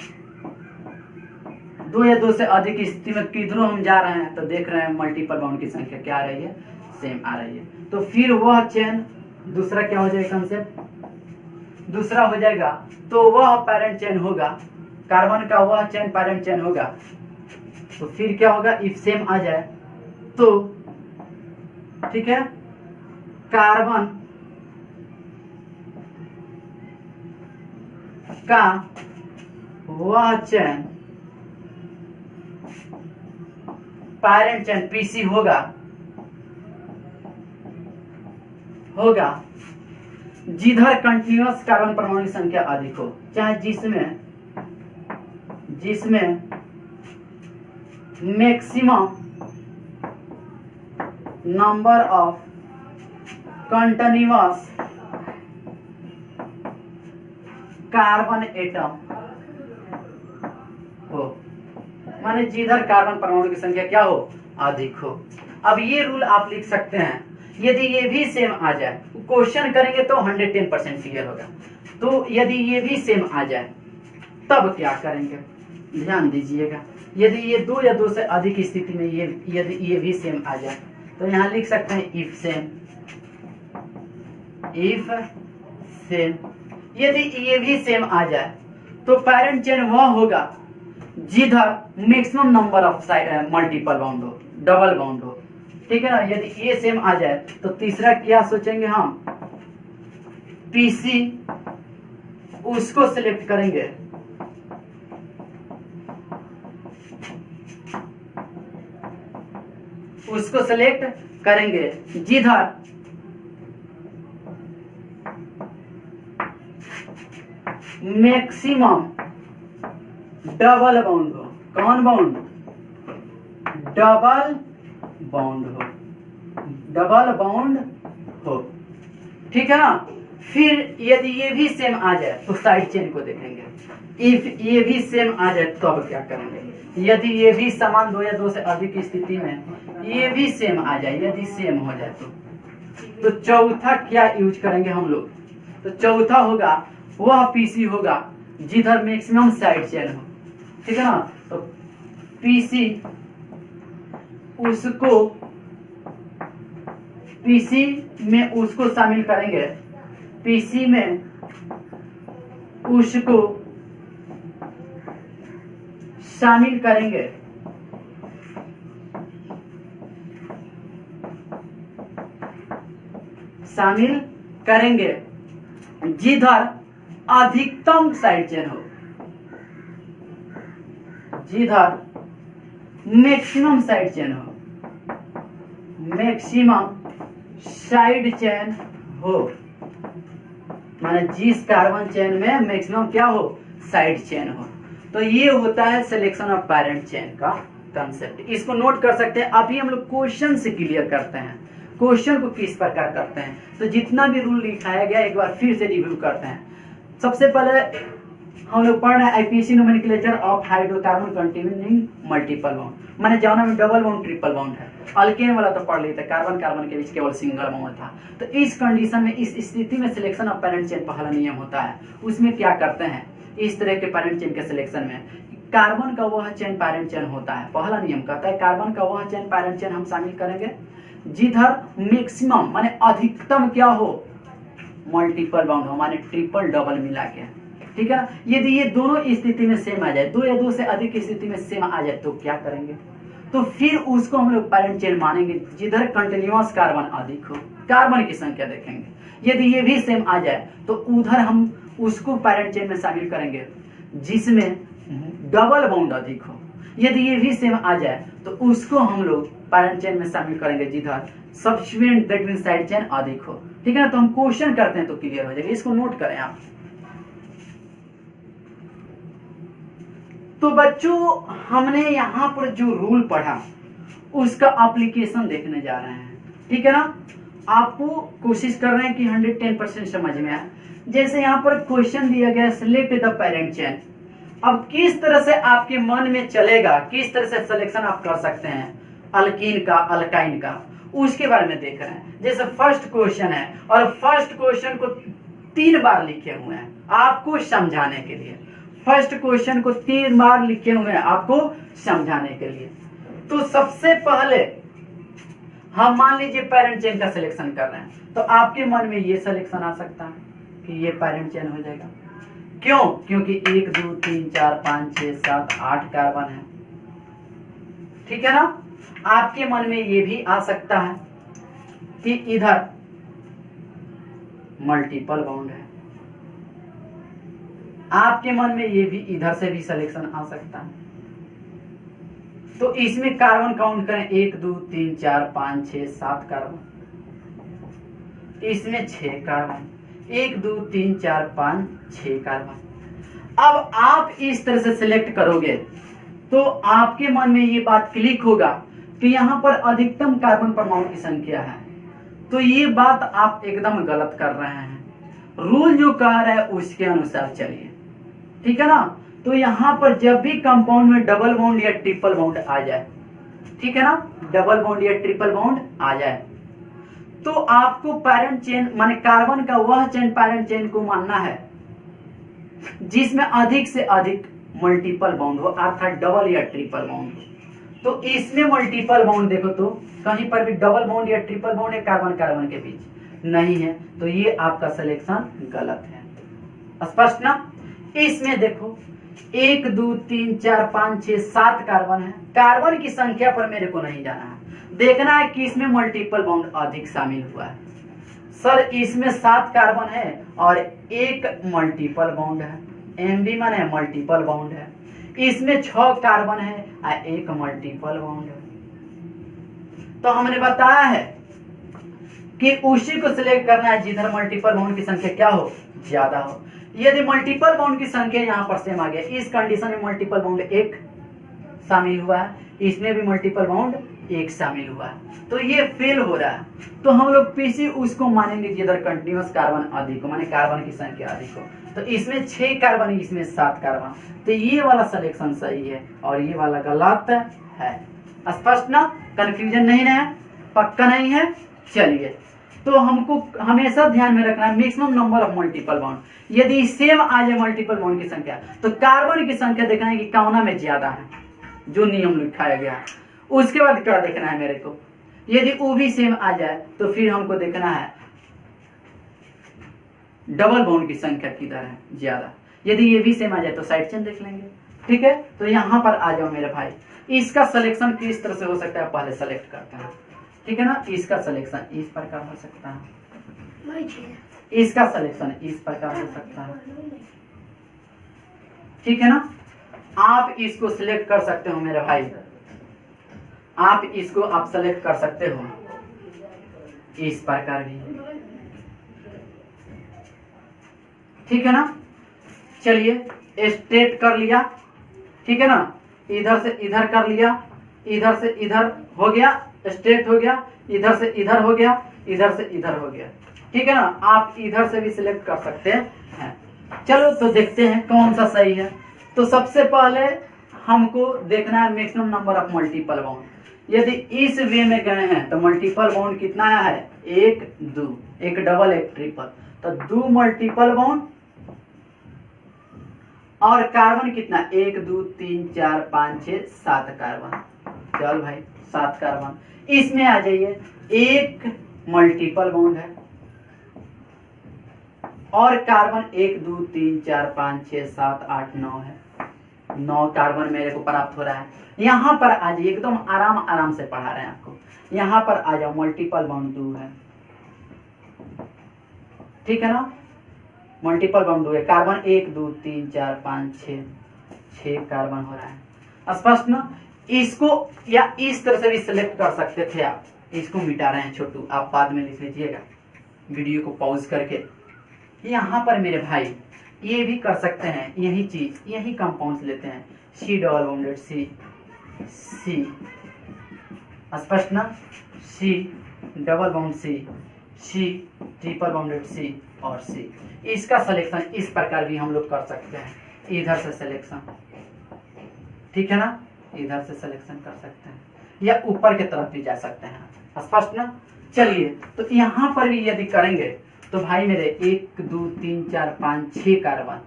S1: 2 या 2 से अधिक स्थिति में किधरों हम जा रहे हैं तो देख रहे हैं मल्टीपल बॉन्ड की संख्या क्या आ रही है, सेम आ रही है। तो फिर वह चेन दूसरा क्या हो जाएगा कंसेप्ट, दूसरा हो जाएगा तो वह पैरेंट चेन होगा, कार्बन का वह चेन पैरेंट चेन होगा। तो फिर क्या होगा, इफ सेम आ जाए तो ठीक है, कार्बन का वह चेन पैरेंट चेन पीसी होगा जिधर कंटिन्यूअस कार्बन परमाणु की संख्या अधिक हो, चाहे जिसमें maximum number of continuous carbon atom हो, माने जिधर कार्बन परमाणु की संख्या क्या हो, अधिक हो। अब ये रूल आप लिख सकते हैं, यदि ये भी सेम आ जाए, क्वेश्चन करेंगे तो 110% क्लियर होगा। तो यदि ये भी सेम आ जाए तब क्या करेंगे, ध्यान दीजिएगा। यदि ये 2 या 2 से अधिक स्थिति में यदि ये भी सेम आ जाए तो यहां लिख सकते हैं इफ सेम। यदि ये भी सेम आ जाए तो पैरेंट चेन वह होगा जिधर maximum number of multiple bound हो, डबल बाउंड हो, ठीक है ना। यदि ये सेम आ जाए तो तीसरा क्या सोचेंगे हम, पीसी, उसको सिलेक्ट करेंगे जिधर मैक्सिमम डबल बाउंड हो। कौन बाउंड, डबल बाउंड हो, ठीक है ना। फिर यदि ये भी सेम आ जाए तो साइड चेन को देखेंगे। इफ ये भी सेम आ जाए तो अब क्या करेंगे, यदि ये भी समान 2 या 2 से अधिक स्थिति में ये भी सेम आ जाए, यदि सेम हो जाए तो चौथा क्या यूज करेंगे हम लोग, तो चौथा होगा वह पीसी होगा जिधर मैक्सिमम साइड चेन हो, ठीक है ना। तो पीसी में उसको शामिल करेंगे, पीसी में उसको शामिल करेंगे जिधर अधिकतम साइड चेन हो, जिधर मैक्सिमम साइड चेन हो, मैक्सिमम साइड चेन हो, माने जिस कार्बन चेन में मैक्सिमम क्या हो, साइड चेन हो। तो ये होता है सिलेक्शन ऑफ पैरेंट चेन का कंसेप्ट। इसको नोट कर सकते हैं। अभी हम लोग क्वेश्चन से क्लियर करते हैं, क्वेश्चन को किस प्रकार करते हैं। तो जितना भी रूल लिखाया गया एक बार फिर से रिव्यू करते हैं। सबसे पहले हम लोग पढ़ रहे हैं IPC nomenclature of hydrocarbon containing multiple bound, माने जौना में डबल बाउंड ट्रिपल बाउंड है। अल्केन वाला तो पढ़ लेते, कार्बन कार्बन के बीच केवल सिंगल बाउंड था। तो इस कंडीशन में, इस स्थिति में सिलेक्शन ऑफ पैरेंट चेन पहला नियम होता है। उसमें क्या करते हैं, इस तरह के पैरेंट चेन के सिलेक्शन में कार्बन का वह चेन पैरेंट चेन होता है। पहला नियम कहता है कार्बन का वह चेन पैरेंट चेन हम शामिल करेंगे जिधर मैक्सिमम माने अधिकतम क्या हो, मल्टीपल बाउंड हो, माने ट्रिपल डबल मिला के, ठीक है ना। यदि ये दोनों स्थिति में सेम आ जाए, 2 या 2 से अधिक स्थिति में सेम आ जाए तो क्या करेंगे, तो फिर उसको हम लोग पैरेंट चेन मानेंगे जिधर कंटिन्यूअस कार्बन अधिक हो, कार्बन की संख्या देखेंगे। यदि ये भी सेम आ जाए तो उधर हम उसको पैरेंट चेन में शामिल करेंगे जिसमें डबल बाउंड अधिक हो। यदि ये भी सेम आ जाए तो उसको हम लोग पैरेंट चेन में शामिल करेंगे जिधर subsequent that mean side chain अधिक हो, ठीक है ना। तो हम क्वेश्चन करते हैं तो क्लियर हो जाएगा, इसको नोट करें आप। तो बच्चों हमने यहाँ पर जो रूल पढ़ा उसका एप्लीकेशन देखने जा रहे हैं, ठीक है ना। आपको कोशिश कर रहे हैं कि 110% समझ में आए। जैसे यहाँ पर क्वेश्चन दिया गया सिलेक्ट द पैरेंट चेन, अब किस तरह से आपके मन में चलेगा, किस तरह से सिलेक्शन आप कर सकते हैं अल्कीन का, अल्काइन का, उसके बारे में देख रहे हैं। जैसे फर्स्ट क्वेश्चन है और फर्स्ट क्वेश्चन को 3 बार लिखे हुए हैं आपको समझाने के लिए। फर्स्ट क्वेश्चन को 3 बार लिखे हुए हैं आपको समझाने के लिए। तो सबसे पहले हम मान लीजिए पैरेंट चेन का सिलेक्शन कर रहे हैं, तो आपके मन में ये सिलेक्शन आ सकता है कि ये पैरेंट चेन हो जाएगा। क्यों? क्योंकि 1 2 3 4 5 6 7 8 कार्बन है, ठीक है ना। आपके मन में ये भी आ सकता है कि इधर मल्टीपल बॉन्ड है, आपके मन में ये भी इधर से भी सिलेक्शन आ सकता है। तो इसमें कार्बन काउंट करें 1 2 3 4 5 6 7 कार्बन, इसमें 6 कार्बन, 1 2 3 4 5 6 कार्बन। अब आप इस तरह से सिलेक्ट करोगे तो आपके मन में ये बात क्लिक होगा कि यहां पर अधिकतम कार्बन परमाणु की संख्या है। तो ये बात आप एकदम गलत कर रहे हैं, रूल जो कह रहा है उसके अनुसार चलिए, ठीक है ना। तो यहां पर जब भी कंपाउंड में डबल बॉन्ड या ट्रिपल बॉन्ड आ जाए, ठीक है ना, डबल बॉन्ड या ट्रिपल बॉन्ड आ जाए, तो आपको पैरेंट चेन माने कार्बन का वह चेन पैरेंट चेन को मानना है जिसमें अधिक से अधिक मल्टीपल बॉन्ड हो, अर्थात डबल या ट्रिपल बॉन्ड हो। तो इसमें मल्टीपल बॉन्ड देखो तो कहीं पर भी डबल बॉन्ड या ट्रिपल बॉन्ड है कार्बन कार्बन के बीच नहीं है, तो ये आपका सिलेक्शन गलत है। स्पष्ट ना। इसमें देखो 1 2 3 4 5 6 7 कार्बन है, कार्बन की संख्या पर मेरे को नहीं जाना है, देखना है कि इसमें मल्टीपल बॉन्ड अधिक शामिल हुआ है। सर इसमें 7 कार्बन है और एक मल्टीपल बॉन्ड है, एमबी माने मल्टीपल बॉन्ड है। इसमें 6 कार्बन है और एक मल्टीपल बॉन्ड है। तो हमने बताया है कि उसी को सिलेक्ट करना है जिधर मल्टीपल बॉन्ड की संख्या क्या हो, ज्यादा हो। यदि मल्टीपल बॉन्ड की संख्या यहाँ पर सेम आ गया, इस कंडीशन में मल्टीपल बॉन्ड 1 शामिल हुआ है, इसमें भी मल्टीपल बॉन्ड 1 शामिल हुआ है, तो ये फेल हो रहा है। तो हम लोग पीसी उसको मानेंगे जिधर कंटिन्यूअस कार्बन अधिक हो, माने कार्बन की संख्या अधिक हो। तो इसमें 6 कार्बन, इसमें 7 कार्बन, तो ये वाला सिलेक्शन सही है और ये वाला गलत है। स्पष्ट ना, कंफ्यूजन नहीं है, पक्का नहीं है। चलिए, तो हमको हमेशा ध्यान में रखना है maximum number of multiple bond. यदि सेम आ जाए मल्टीपल बॉन्ड की संख्या, तो कार्बन की संख्या देखना है कि कौना में ज्यादा है, जो नियम लिखाया गया है। उसके बाद क्या देखना है मेरे को, यदि वो भी सेम आ जाए तो फिर हमको देखना है डबल बॉन्ड की संख्या किधर है ज्यादा। यदि ये भी सेम आ जाए तो साइड चेन देख लेंगे, ठीक है। तो यहां पर आ जाओ मेरे भाई, इसका सिलेक्शन किस तरह से हो सकता है पहले सेलेक्ट करते हैं, ठीक है ना। इसका सिलेक्शन इस प्रकार हो सकता है, इसका सिलेक्शन इस प्रकार हो सकता है, ठीक है ना। आप इसको सिलेक्ट कर सकते हो मेरे भाई, आप इसको आप सेलेक्ट कर सकते हो इस प्रकार भी, ठीक है ना। चलिए स्ट्रेट कर लिया, ठीक है ना, इधर से इधर कर लिया, इधर से इधर हो गया, स्ट्रेट हो गया, इधर से इधर हो गया, इधर से इधर हो गया, ठीक है ना। आप इधर से भी सिलेक्ट कर सकते हैं। चलो तो देखते हैं कौन सा सही है। तो सबसे पहले हमको देखना है maximum number of multiple bond. यदि इस वे में गए हैं तो मल्टीपल बॉन्ड कितना आया है, 1 2, एक डबल एक ट्रिपल, तो 2 मल्टीपल बॉन्ड और कार्बन कितना 1 2 3 4 5 6 7 कार्बन। चल भाई 7 कार्बन, इसमें आ जाइए, एक मल्टीपल बॉन्ड है और कार्बन 1 2 3 4 5 6 7 8 9 है, 9 कार्बन मेरे को प्राप्त हो रहा है। यहां पर आ जाइए, एकदम आराम आराम से पढ़ा रहे हैं आपको। यहां पर आ जाओ, मल्टीपल बॉन्ड 2 है, ठीक है ना, मल्टीपल बॉन्ड 2 है, कार्बन 1 2 3 4 5 6 कार्बन हो रहा है। स्पष्ट ना। इसको या इस तरह से भी सिलेक्ट कर सकते थे आप, इसको मिटा रहे हैं छोटू, आप बाद में लिख लीजिएगा वीडियो को पॉज करके। यहां पर मेरे भाई ये भी कर सकते हैं, यही चीज, यही कंपाउंड्स लेते हैं, सी डबल बॉन्डेड सी, सी, स्पष्ट ना, C double bond C, C triple bonded C और सी। इसका सिलेक्शन इस प्रकार भी हम लोग कर सकते हैं, इधर से सिलेक्शन, ठीक है ना, इधर से सिलेक्शन कर सकते हैं या ऊपर की तरफ भी जा सकते हैं। स्पष्ट ना। चलिए, तो यहां पर भी यदि करेंगे तो भाई मेरे 1 2 3 4 5 6 कार्बन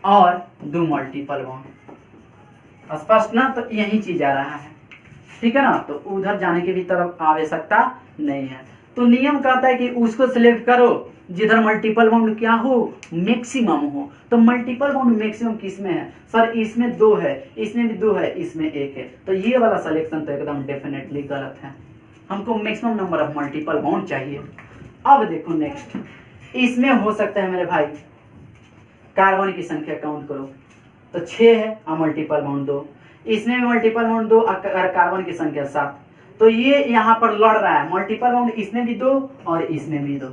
S1: और 2 मल्टीपल बॉन्ड। स्पष्ट ना। तो यही चीज आ रहा है, ठीक है ना, तो उधर जाने की भी तरफ आवश्यकता नहीं है। तो नियम कहता है कि उसको सिलेक्ट करो जिधर मल्टीपल बाउंड क्या हो, मैक्सिमम हो। तो मल्टीपल बाउंड मैक्सिमम किस में है सर, इसमें 2 है, इसमें भी 2 है, इसमें 1 है। तो ये वाला सिलेक्शन तो एकदम डेफिनेटली गलत है, हमको maximum number of multiple bound चाहिए। अब देखो नेक्स्ट, इसमें हो सकता है मेरे भाई कार्बन की संख्या काउंट करो तो 6 है और मल्टीपल बाउंड 2, इसमें भी मल्टीपल बाउंड 2 और कार्बन की संख्या 7। तो ये यहाँ पर लड़ रहा है, मल्टीपल बाउंड इसमें भी 2 और इसमें भी 2।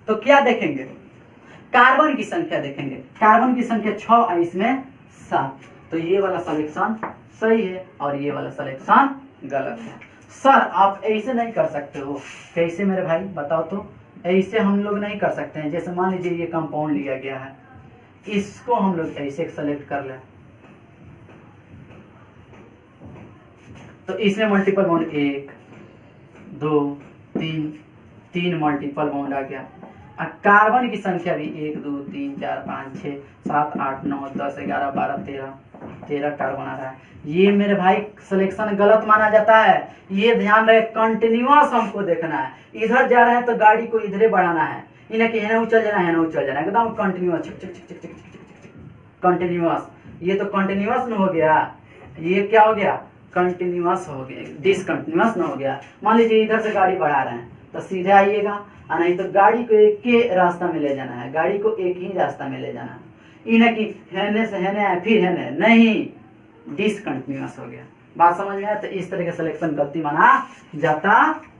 S1: तो क्या देखेंगे, कार्बन की संख्या देखेंगे, कार्बन की संख्या 6 और इसमें 7। तो ये वाला सिलेक्शन सही है और ये वाला सिलेक्शन गलत है। सर आप ऐसे नहीं कर सकते हो, कैसे मेरे भाई बताओ तो। ऐसे हम लोग नहीं कर सकते हैं, जैसे मान लीजिए ये कंपाउंड लिया गया है, इसको हम लोग ऐसे सेलेक्ट कर लें तो इसमें मल्टीपल बाउंड 1 2 3 मल्टीपल बाउंड आ गया। और कार्बन की संख्या भी 1 2 3 4 5 6 7 8 9 10 11 12 13 कार्बन आ रहा है। ये मेरे भाई सिलेक्शन गलत माना जाता है, ये ध्यान रहे, कंटिन्यूअस हमको देखना है। इधर जा रहे हैं तो गाड़ी को इधरे बढ़ाना है, इन्हें कि है उछल जाना है ना उछल जाना है, एकदम कंटिन्यूअस कंटिन्यूअस। ये तो कंटिन्यूअस में हो गया, ये क्या हो गया कंटिन्यूअस हो गया, डिसकंटिन्यूअस न हो गया। मान लीजिए इधर से गाड़ी बढ़ा रहे हैं तो सीधे आइएगा, और नहीं तो गाड़ी को एक के रास्ता में ले जाना है, गाड़ी को एक ही रास्ता में ले जाना है। इन्हें कि हेने से हेने आए फिर हेने नहीं, डिसकंटिन्यूअस हो गया। बात समझ में आया। तो इस तरह का सिलेक्शन गलती माना जाता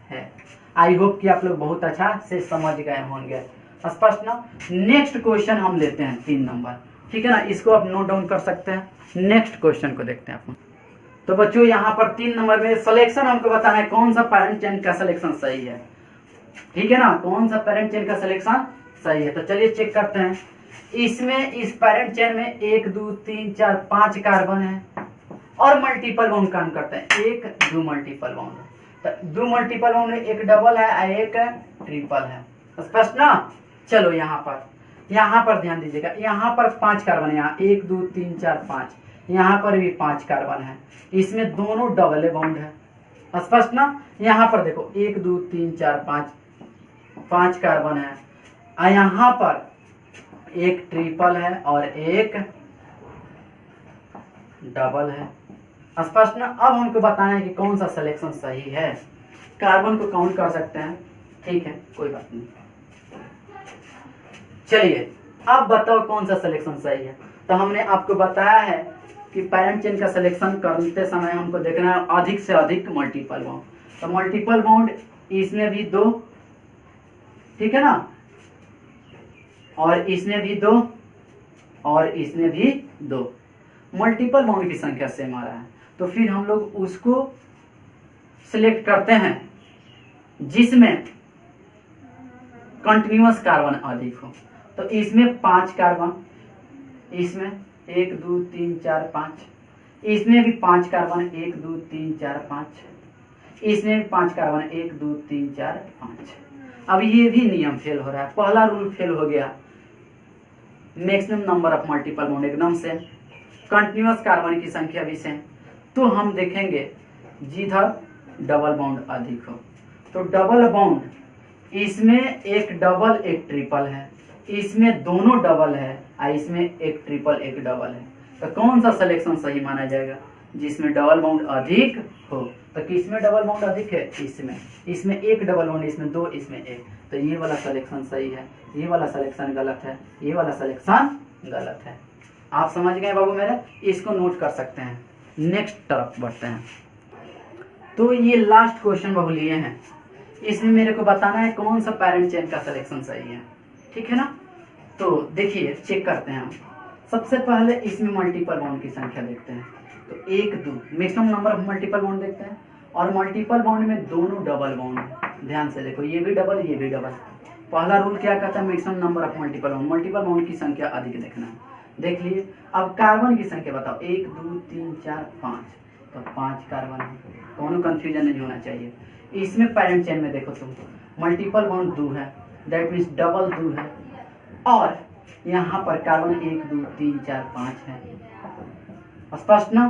S1: है। आई होप कि आप लोग बहुत अच्छा से समझ गए होंगे, स्पष्ट ना। नेक्स्ट क्वेश्चन हम लेते हैं 3 नंबर, ठीक है ना, इसको आप नोट डाउन कर सकते हैं। नेक्स्ट क्वेश्चन को देखते हैं अपन। तो बच्चों यहाँ पर 3 नंबर में सिलेक्शन हमको बताना है कौन सा पैरेंट चेन का सिलेक्शन सही है, ठीक है ना, कौन सा पैरेंट चेन का सिलेक्शन सही है। तो चलिए चेक करते हैं। इसमें इस पैरेंट चेन में 1 2 3 4 5 कार्बन है और मल्टीपल बाउंड काम करते हैं, 1 2 मल्टीपल बाउंड है। तो 2 मल्टीपल बाउंड में एक डबल है और एक ट्रिपल है, स्पष्ट ना। चलो यहाँ पर ध्यान दीजिएगा, यहाँ पर 5 कार्बन है, यहाँ 1 2 3 4 5, यहाँ पर भी 5 कार्बन है, इसमें दोनों डबल बाउंड है, स्पष्ट ना। यहाँ पर देखो 1 2 3 4 5 कार्बन है और यहाँ पर एक ट्रिपल है और एक डबल है, स्पष्ट ना। अब हमको बताना है कि कौन सा सिलेक्शन सही है। कार्बन को काउंट कर सकते हैं, ठीक है, कोई बात नहीं। चलिए अब बताओ कौन सा सिलेक्शन सही है। तो हमने आपको बताया है कि पैरेंट चेन का सिलेक्शन करते समय हमको देखना है अधिक से अधिक मल्टीपल बाउंड। तो मल्टीपल बाउंड इसमें भी 2, ठीक है ना, और इसमें भी 2 और इसमें भी 2, मल्टीपल बाउंड की संख्या सेम आ रहा है। तो फिर हम लोग उसको सिलेक्ट करते हैं जिसमें कंटिन्यूअस कार्बन अधिक हो। तो इसमें 5 कार्बन, इसमें 1 2 3 4 5, इसमें भी 5 कार्बन 1 2 3 4 5, इसमें भी 5 कार्बन 1 2 3 4 5। अब ये भी नियम फेल हो रहा है, पहला रूल फेल हो गया, maximum number of multiple bound एकदम से, कंटिन्यूअस कार्बन की संख्या भी सेम। तो हम देखेंगे जिधर डबल बाउंड अधिक हो। तो डबल बाउंड इसमें एक डबल एक ट्रिपल है, इसमें दोनों डबल है और इसमें एक ट्रिपल एक डबल है। तो कौन सा सिलेक्शन सही माना जाएगा, जिसमें डबल बाउंड अधिक हो। तो किसमें डबल बाउंड अधिक है, इसमें एक डबल बाउंड, इसमें 2, इसमें 1। तो ये वाला सिलेक्शन सही है, ये वाला सिलेक्शन गलत है, ये वाला सिलेक्शन गलत है। आप समझ गए बाबू मेरे, इसको नोट कर सकते हैं। नेक्स्ट तरफ बढ़ते हैं। तो ये लास्ट क्वेश्चन बाबू लिए हैं, इसमें मेरे को बताना है कौन सा पैरेंट चेन का सिलेक्शन सही है, ठीक है ना। तो देखिए चेक करते हैं हम। सबसे पहले इसमें मल्टीपल बाउंड की संख्या देखते हैं। तो 1 2 maximum number of multiple bound देखते हैं, और मल्टीपल बाउंड में दोनों डबल बाउंड है। ध्यान से देखो, ये भी डबल ये भी डबल। पहला रूल क्या कहता है, maximum number of multiple bound, multiple bound की संख्या अधिक देखना है। देख लिए। अब कार्बन की संख्या बताओ, 1 2 3 4 5, तो 5 कार्बन है, दोनों कंफ्यूजन नहीं होना चाहिए। इसमें पैरेंट चेन में देखो तुम, मल्टीपल बाउंड 2 है, दैट मीन्स डबल 2 है, और यहाँ पर कार्बन 1 2 3 4 5 है, स्पष्ट ना।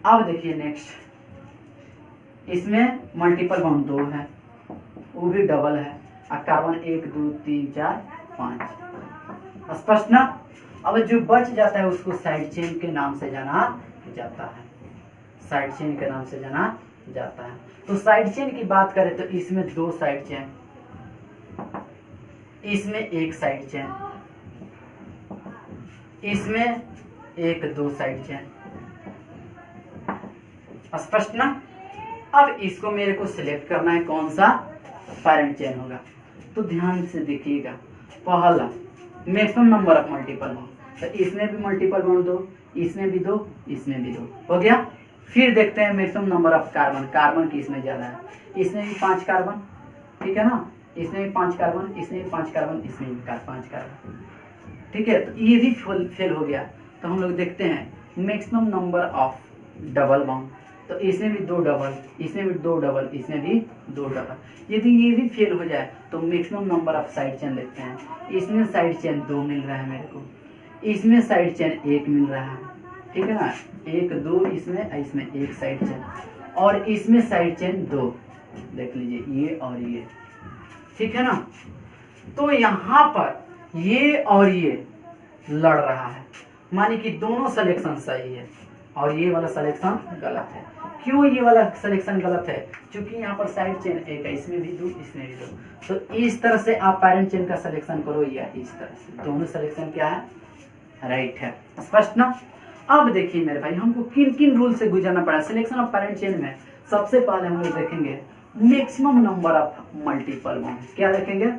S1: अब देखिए नेक्स्ट, इसमें मल्टीपल बॉन्ड 2 है, वो भी डबल है, और कार्बन 1 2 3 4 5। स्पष्ट ना। अब जो बच जाता है उसको साइड चेन के नाम से जाना जाता है, साइड चेन के नाम से जाना जाता है। तो साइड चेन की बात करें तो इसमें 2 साइड चेन, इसमें 1 साइड चेन, इसमें 1 2 साइड चेन। स्पष्ट ना। अब इसको मेरे को सिलेक्ट करना है कौन सा पैरेंट चेन होगा। तो ध्यान से देखिएगा, पहला maximum number of multiple bond, तो इसमें भी मल्टीपल बॉन्ड 2, इसमें भी 2, इसमें भी 2 हो गया। फिर देखते हैं maximum number of carbon, carbon की इसमें ज्यादा है, इसमें भी 5 कार्बन, ठीक है ना, इसमें भी 5 कार्बन, इसमें भी 5 कार्बन, इसमें भी 5 कार्बन, ठीक है। तो ये भी फेल हो गया। तो हम लोग देखते हैं maximum number of double bond, तो इसमें भी 2 डबल, इसमें भी 2 डबल, इसमें भी 2 डबल। यदि ये भी फेल हो जाए तो maximum number of side chain देखते हैं। इसमें साइड चेन 2 मिल रहा है मेरे को, इसमें साइड चेन 1 मिल रहा है, ठीक है ना, 1 2, इसमें 1 साइड चेन, और इसमें साइड चेन 2, देख लीजिए ये और ये, ठीक है ना। तो यहाँ पर ये और ये लड़ रहा है, मानी कि दोनों सिलेक्शन सही है और ये वाला सिलेक्शन गलत है। क्यों ये वाला सिलेक्शन गलत है? क्योंकि यहाँ पर साइड चेन 1 है, इसमें भी 2, इसमें भी 2। तो इस तरह से आप पैरेंट चेन का सिलेक्शन करो, या इस तरह से, दोनों सिलेक्शन क्या है, राइट है। स्पष्ट ना। अब देखिए मेरे भाई, हमको किन किन रूल से गुजरना पड़ा सिलेक्शन ऑफ पैरेंट चेन में। सबसे पहले हम लोग देखेंगे maximum number of multiple bond. क्या देखेंगे?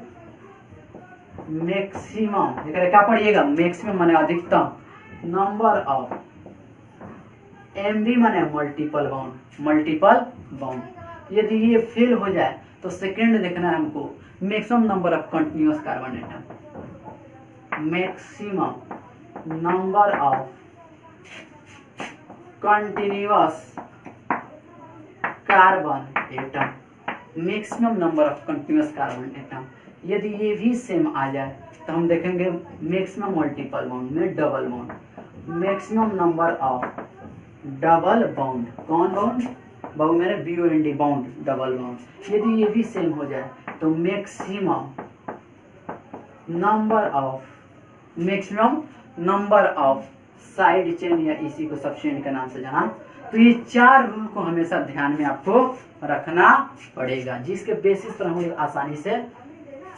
S1: मैक्सिमम, क्या पढ़िएगा, मैक्सिमम माने अधिकतम, नंबर ऑफ, एमबी माने मल्टीपल बॉन्ड, मल्टीपल बॉन्ड। यदि ये फेल हो जाए तो सेकंड देखना है हमको maximum number of continuous carbon atom, maximum number of continuous carbon atom, maximum number of continuous carbon atom. यदि ये भी सेम आ जाए तो हम देखेंगे मैक्सिमम मल्टीपल बॉन्ड में double bond, maximum number of double bond, कौन बॉन्ड, बहु मेरे BOND बॉन्ड, डबल बॉन्ड। यदि ये भी सेम हो जाए तो maximum number of side chain, या इसी को सब चेन के नाम से जाना। तो ये 4 रूल को हमेशा ध्यान में आपको रखना पड़ेगा, जिसके बेसिस पर हम लोग आसानी से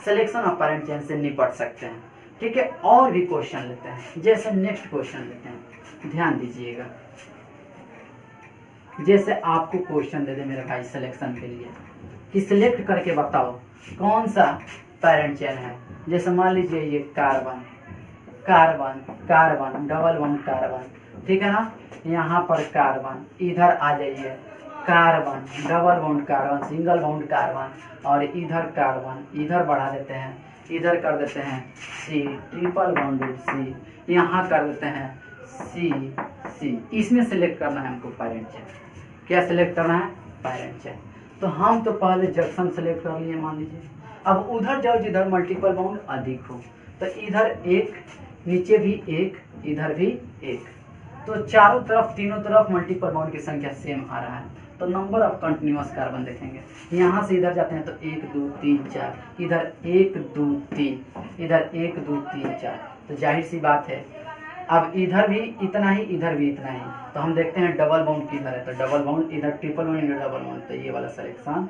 S1: सिलेक्शन ऑफ पैरेंट चेन से निपट सकते हैं, ठीक है। और भी क्वेश्चन लेते हैं, जैसे नेक्स्ट क्वेश्चन लेते हैं, ध्यान दीजिएगा। जैसे आपको क्वेश्चन दे दे मेरे भाई सिलेक्शन के लिए कि सिलेक्ट करके बताओ कौन सा पैरेंट चेन है। जैसे मान लीजिए ये carbon, carbon, carbon, double bond carbon, ठीक है ना, यहाँ पर कार्बन, इधर आ जाइए carbon, double bond carbon, single bond carbon, और इधर कार्बन, इधर बढ़ा देते हैं, इधर कर देते हैं C, ट्रिपल बॉन्डेड C, यहाँ कर देते हैं C। इसमें सिलेक्ट करना है हमको पैरेंट चेन। क्या सिलेक्ट करना है? Parent chain. तो हम तो पहले जंक्शन सिलेक्ट कर लिए मान लीजिए। अब उधर जाओ जिधर मल्टीपल बॉन्ड अधिक हो, तो इधर 1, नीचे भी 1, इधर भी 1, तो चारों तरफ, तीनों तरफ मल्टीपल बॉन्ड की संख्या सेम आ रहा है। तो नंबर ऑफ कंटिन्यूअस कार्बन देखेंगे, यहाँ से इधर जाते हैं तो 1 2 3 4, इधर 1 2 3, इधर 1 2 3 4, तो जाहिर सी बात है अब इधर भी इतना ही, इधर भी इतना ही। तो हम देखते हैं डबल बाउंड किधर है, तो डबल बाउंड इधर, ट्रिपल बाउंड इधर, डबल बाउंड, तो ये वाला सिलेक्शन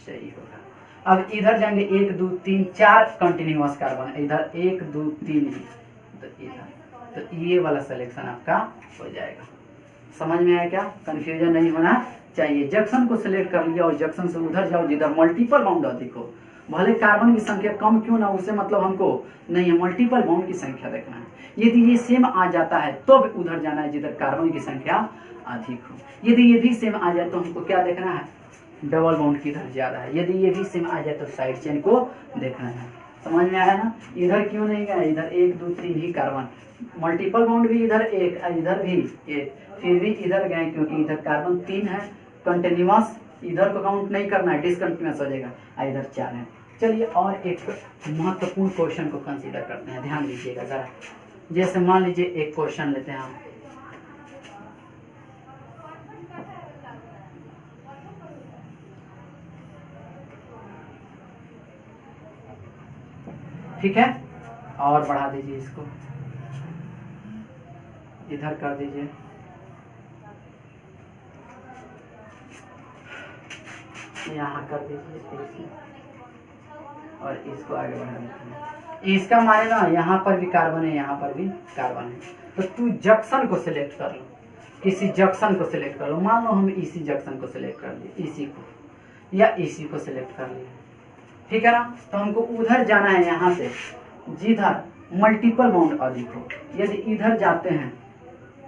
S1: सही होगा। अब इधर जाएंगे 1 2 3 4 कंटिन्यूअस कार्बन, इधर 1 2 3 ही, तो इधर, तो ये वाला सिलेक्शन आपका हो जाएगा। समझ में आया क्या? कंफ्यूजन नहीं होना चाहिए। जंक्शन को सिलेक्ट कर लिया और जंक्शन से उधर जाओ जिधर मल्टीपल बाउंड अधिक हो, भले कार्बन की संख्या कम क्यों ना, उससे मतलब हमको नहीं है, मल्टीपल बाउंड की संख्या देखना है। यदि ये सेम आ जाता है तो भी उधर जाना है जिधर कार्बन की संख्या अधिक हो। यदि ये भी सेम आ जाए तो हमको क्या देखना है? डबल बाउंड किधर ज्यादा है। यदि ये भी सेम आ जाए तो साइड चेन को देखना है। समझ में आया ना? इधर क्यों नहीं गया? इधर 1 2 3 ही कार्बन, मल्टीपल बाउंड भी इधर 1, इधर भी 1, फिर भी इधर गए क्योंकि इधर कार्बन 3 है कंटिन्यूअस, इधर को काउंट नहीं करना है, डिसकंटिन्यूअस हो जाएगा, इधर 4 है। चलिए और एक महत्वपूर्ण क्वेश्चन को कंसीडर करते हैं, ध्यान दीजिएगा जरा। जैसे मान लीजिए एक क्वेश्चन लेते हैं हम, ठीक है, और बढ़ा दीजिए इसको, इधर कर दीजिए, यहाँ कर दीजिए और इसको आगे बढ़ा दीजिए। इसका माने ना यहाँ पर भी कार्बन है, यहाँ पर भी कार्बन है, तो तू जंक्शन को सिलेक्ट कर लो, किसी जंक्शन को सिलेक्ट कर लो। मान लो हम इसी जंक्शन को सिलेक्ट कर लिए, इसी को या इसी को सिलेक्ट कर लिए, ठीक है ना। तो हमको उधर जाना है, यहाँ से जिधर मल्टीपल बाउंड अधिक हो। यदि इधर जाते हैं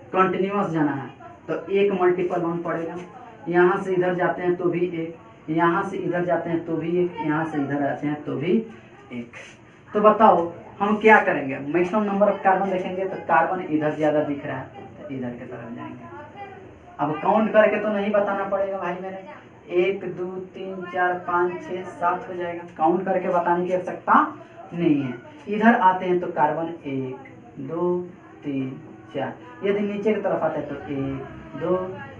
S1: कंटिन्यूअस जाना है तो एक मल्टीपल बाउंड पड़ेगा, यहाँ से इधर जाते हैं तो भी एक, यहाँ से इधर जाते हैं तो भी एक, यहाँ से इधर आते हैं तो भी एक। तो बताओ हम क्या करेंगे, मैक्सिमम नंबर ऑफ कार्बन देखेंगे तो कार्बन इधर ज्यादा दिख रहा है तो इधर की तरफ जाएंगे। अब काउंट करके तो नहीं बताना पड़ेगा भाई मेरे, 1 2 3 4 5 6 7 हो जाएगा, काउंट करके बताने की आवश्यकता नहीं है। इधर आते हैं तो कार्बन 1 2 3 4, यदि नीचे की तरफ आते हैं तो 1 2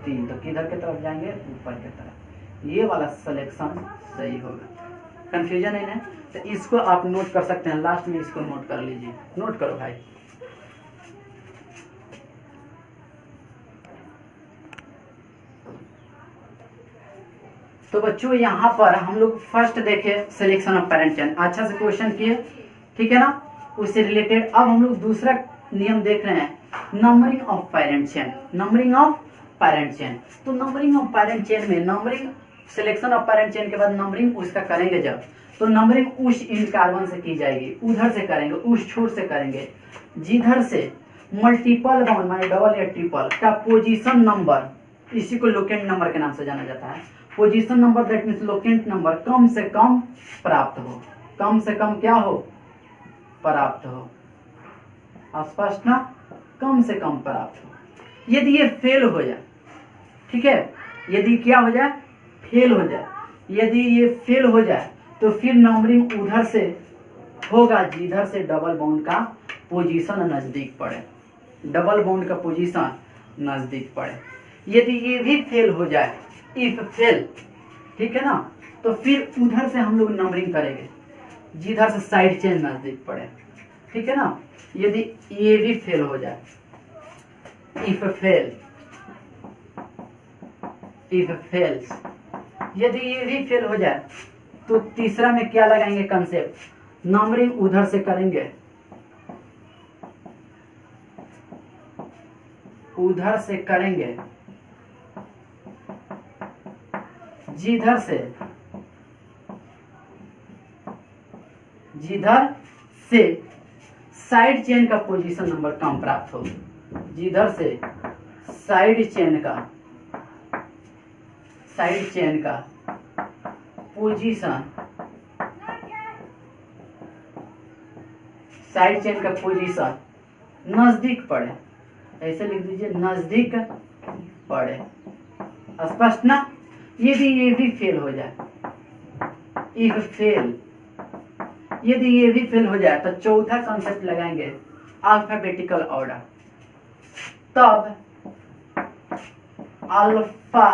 S1: 3, तो किधर की तरफ जाएंगे, ऊपर की तरफ। ये वाला सिलेक्शन सही होगा, कंफ्यूजन है ना। तो इसको आप नोट कर सकते हैं, लास्ट में इसको नोट कर लीजिए, नोट करो भाई। तो बच्चों यहाँ पर हम लोग फर्स्ट देखे सिलेक्शन ऑफ पेरेंट चेन, अच्छा से क्वेश्चन किए, ठीक है ना, उससे रिलेटेड। अब हम लोग दूसरा नियम देख रहे हैं, numbering of parent chain, numbering of parent chain. तो नंबरिंग ऑफ पेरेंट चेन में numbering, selection of parent chain के बाद नंबरिंग उसका करेंगे जब, तो नंबरिंग उस इंड कार्बन से की जाएगी, उधर से करेंगे, उस छोर से करेंगे जिधर से मल्टीपल बाउंड माने डबल या ट्रिपल का पोजीशन नंबर, इसी को लोकेंट नंबर के नाम से जाना जाता है। Position number that means locant number कम से कम प्राप्त हो, कम से कम क्या हो, प्राप्त हो, स्पष्ट ना, कम से कम प्राप्त हो। यदि ये फेल हो जाए, ठीक है, यदि क्या हो जाए, फेल हो जाए, यदि ये फेल हो जाए तो फिर नंबरिंग उधर से होगा जिधर से डबल बाउंड का पोजीशन नजदीक पड़े, डबल बाउंड का पोजीशन नजदीक पड़े। यदि ये भी फेल हो जाए, इफ फेल, ठीक है ना, तो फिर उधर से हम लोग नंबरिंग करेंगे जिधर से साइड चेन नजदीक पड़े, ठीक है ना। यदि ये भी फेल हो जाए, इफ फेल, इफ फेल्स, यदि ये भी फेल हो जाए तो तीसरा में क्या लगाएंगे कंसेप्ट, नंबरिंग उधर से करेंगे, उधर से करेंगे जिधर से, जिधर से साइड चेन का पोजीशन नंबर कम प्राप्त हो, जिधर से साइड चेन का, साइड चेन का पोजीशन, साइड चेन का पोजीशन नजदीक पड़े, ऐसे लिख दीजिए नजदीक पड़े, स्पष्ट ना। यदि ये भी फेल हो जाए, इफ फेल, यदि ये भी फेल हो जाए तो चौथा कॉन्सेप्ट लगाएंगे अल्फाबेटिकल ऑर्डर, तब अल्फा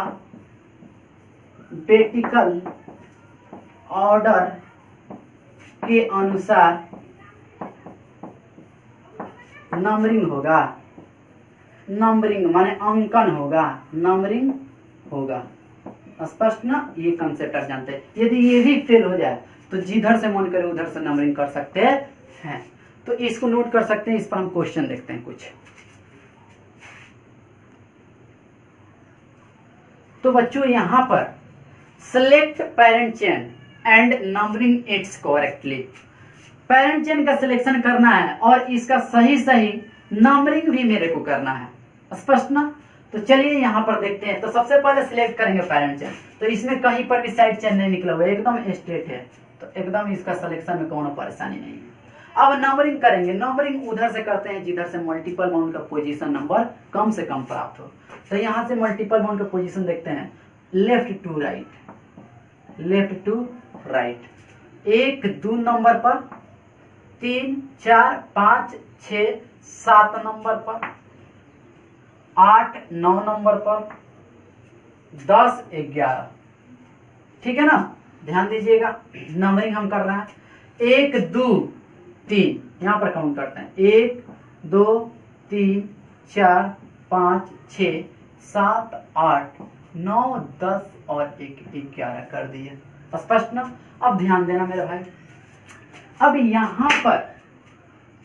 S1: बेटिकल ऑर्डर के अनुसार नंबरिंग होगा, नंबरिंग माने अंकन होगा, नंबरिंग होगा, स्पष्ट ना। ये कंसेप्ट आप जानते हैं। यदि ये भी फेल हो जाए तो जिधर से मन करे उधर से नंबरिंग कर सकते हैं, तो इसको नोट कर सकते हैं। इस पर हम क्वेश्चन देखते हैं कुछ। तो बच्चों यहां पर select parent chain and numbering it's correctly, parent chain का सिलेक्शन करना है और इसका सही सही नंबरिंग भी मेरे को करना है, स्पष्ट ना। तो चलिए यहाँ पर देखते हैं। तो सबसे पहले सिलेक्ट करेंगे पेरेंट चेन, तो इसमें कहीं पर भी साइड चेन नहीं निकला हुआ, एकदम स्ट्रेट है, तो एकदम इसका सिलेक्शन में कोनो परेशानी नहीं है। अब नंबरिंग करेंगे, नंबरिंग उधर से करते हैं जिधर से मल्टीपल बाउंड का पोजीशन नंबर कम से कम प्राप्त हो। तो यहाँ से मल्टीपल बाउंड का पोजीशन देखते हैं, left to right, left to right, 1 2 number पर, 3 4 5 6 7 नंबर पर, 8 9 नंबर पर, 10 11, ठीक है ना। ध्यान दीजिएगा नंबरिंग हम कर रहे हैं, 1 2 3, यहाँ पर काउंट करते हैं 1 2 3 4 5 6 7 8 9 10 और 1 11 कर दिए। स्पष्ट ना? अब ध्यान देना मेरे भाई, अब यहाँ पर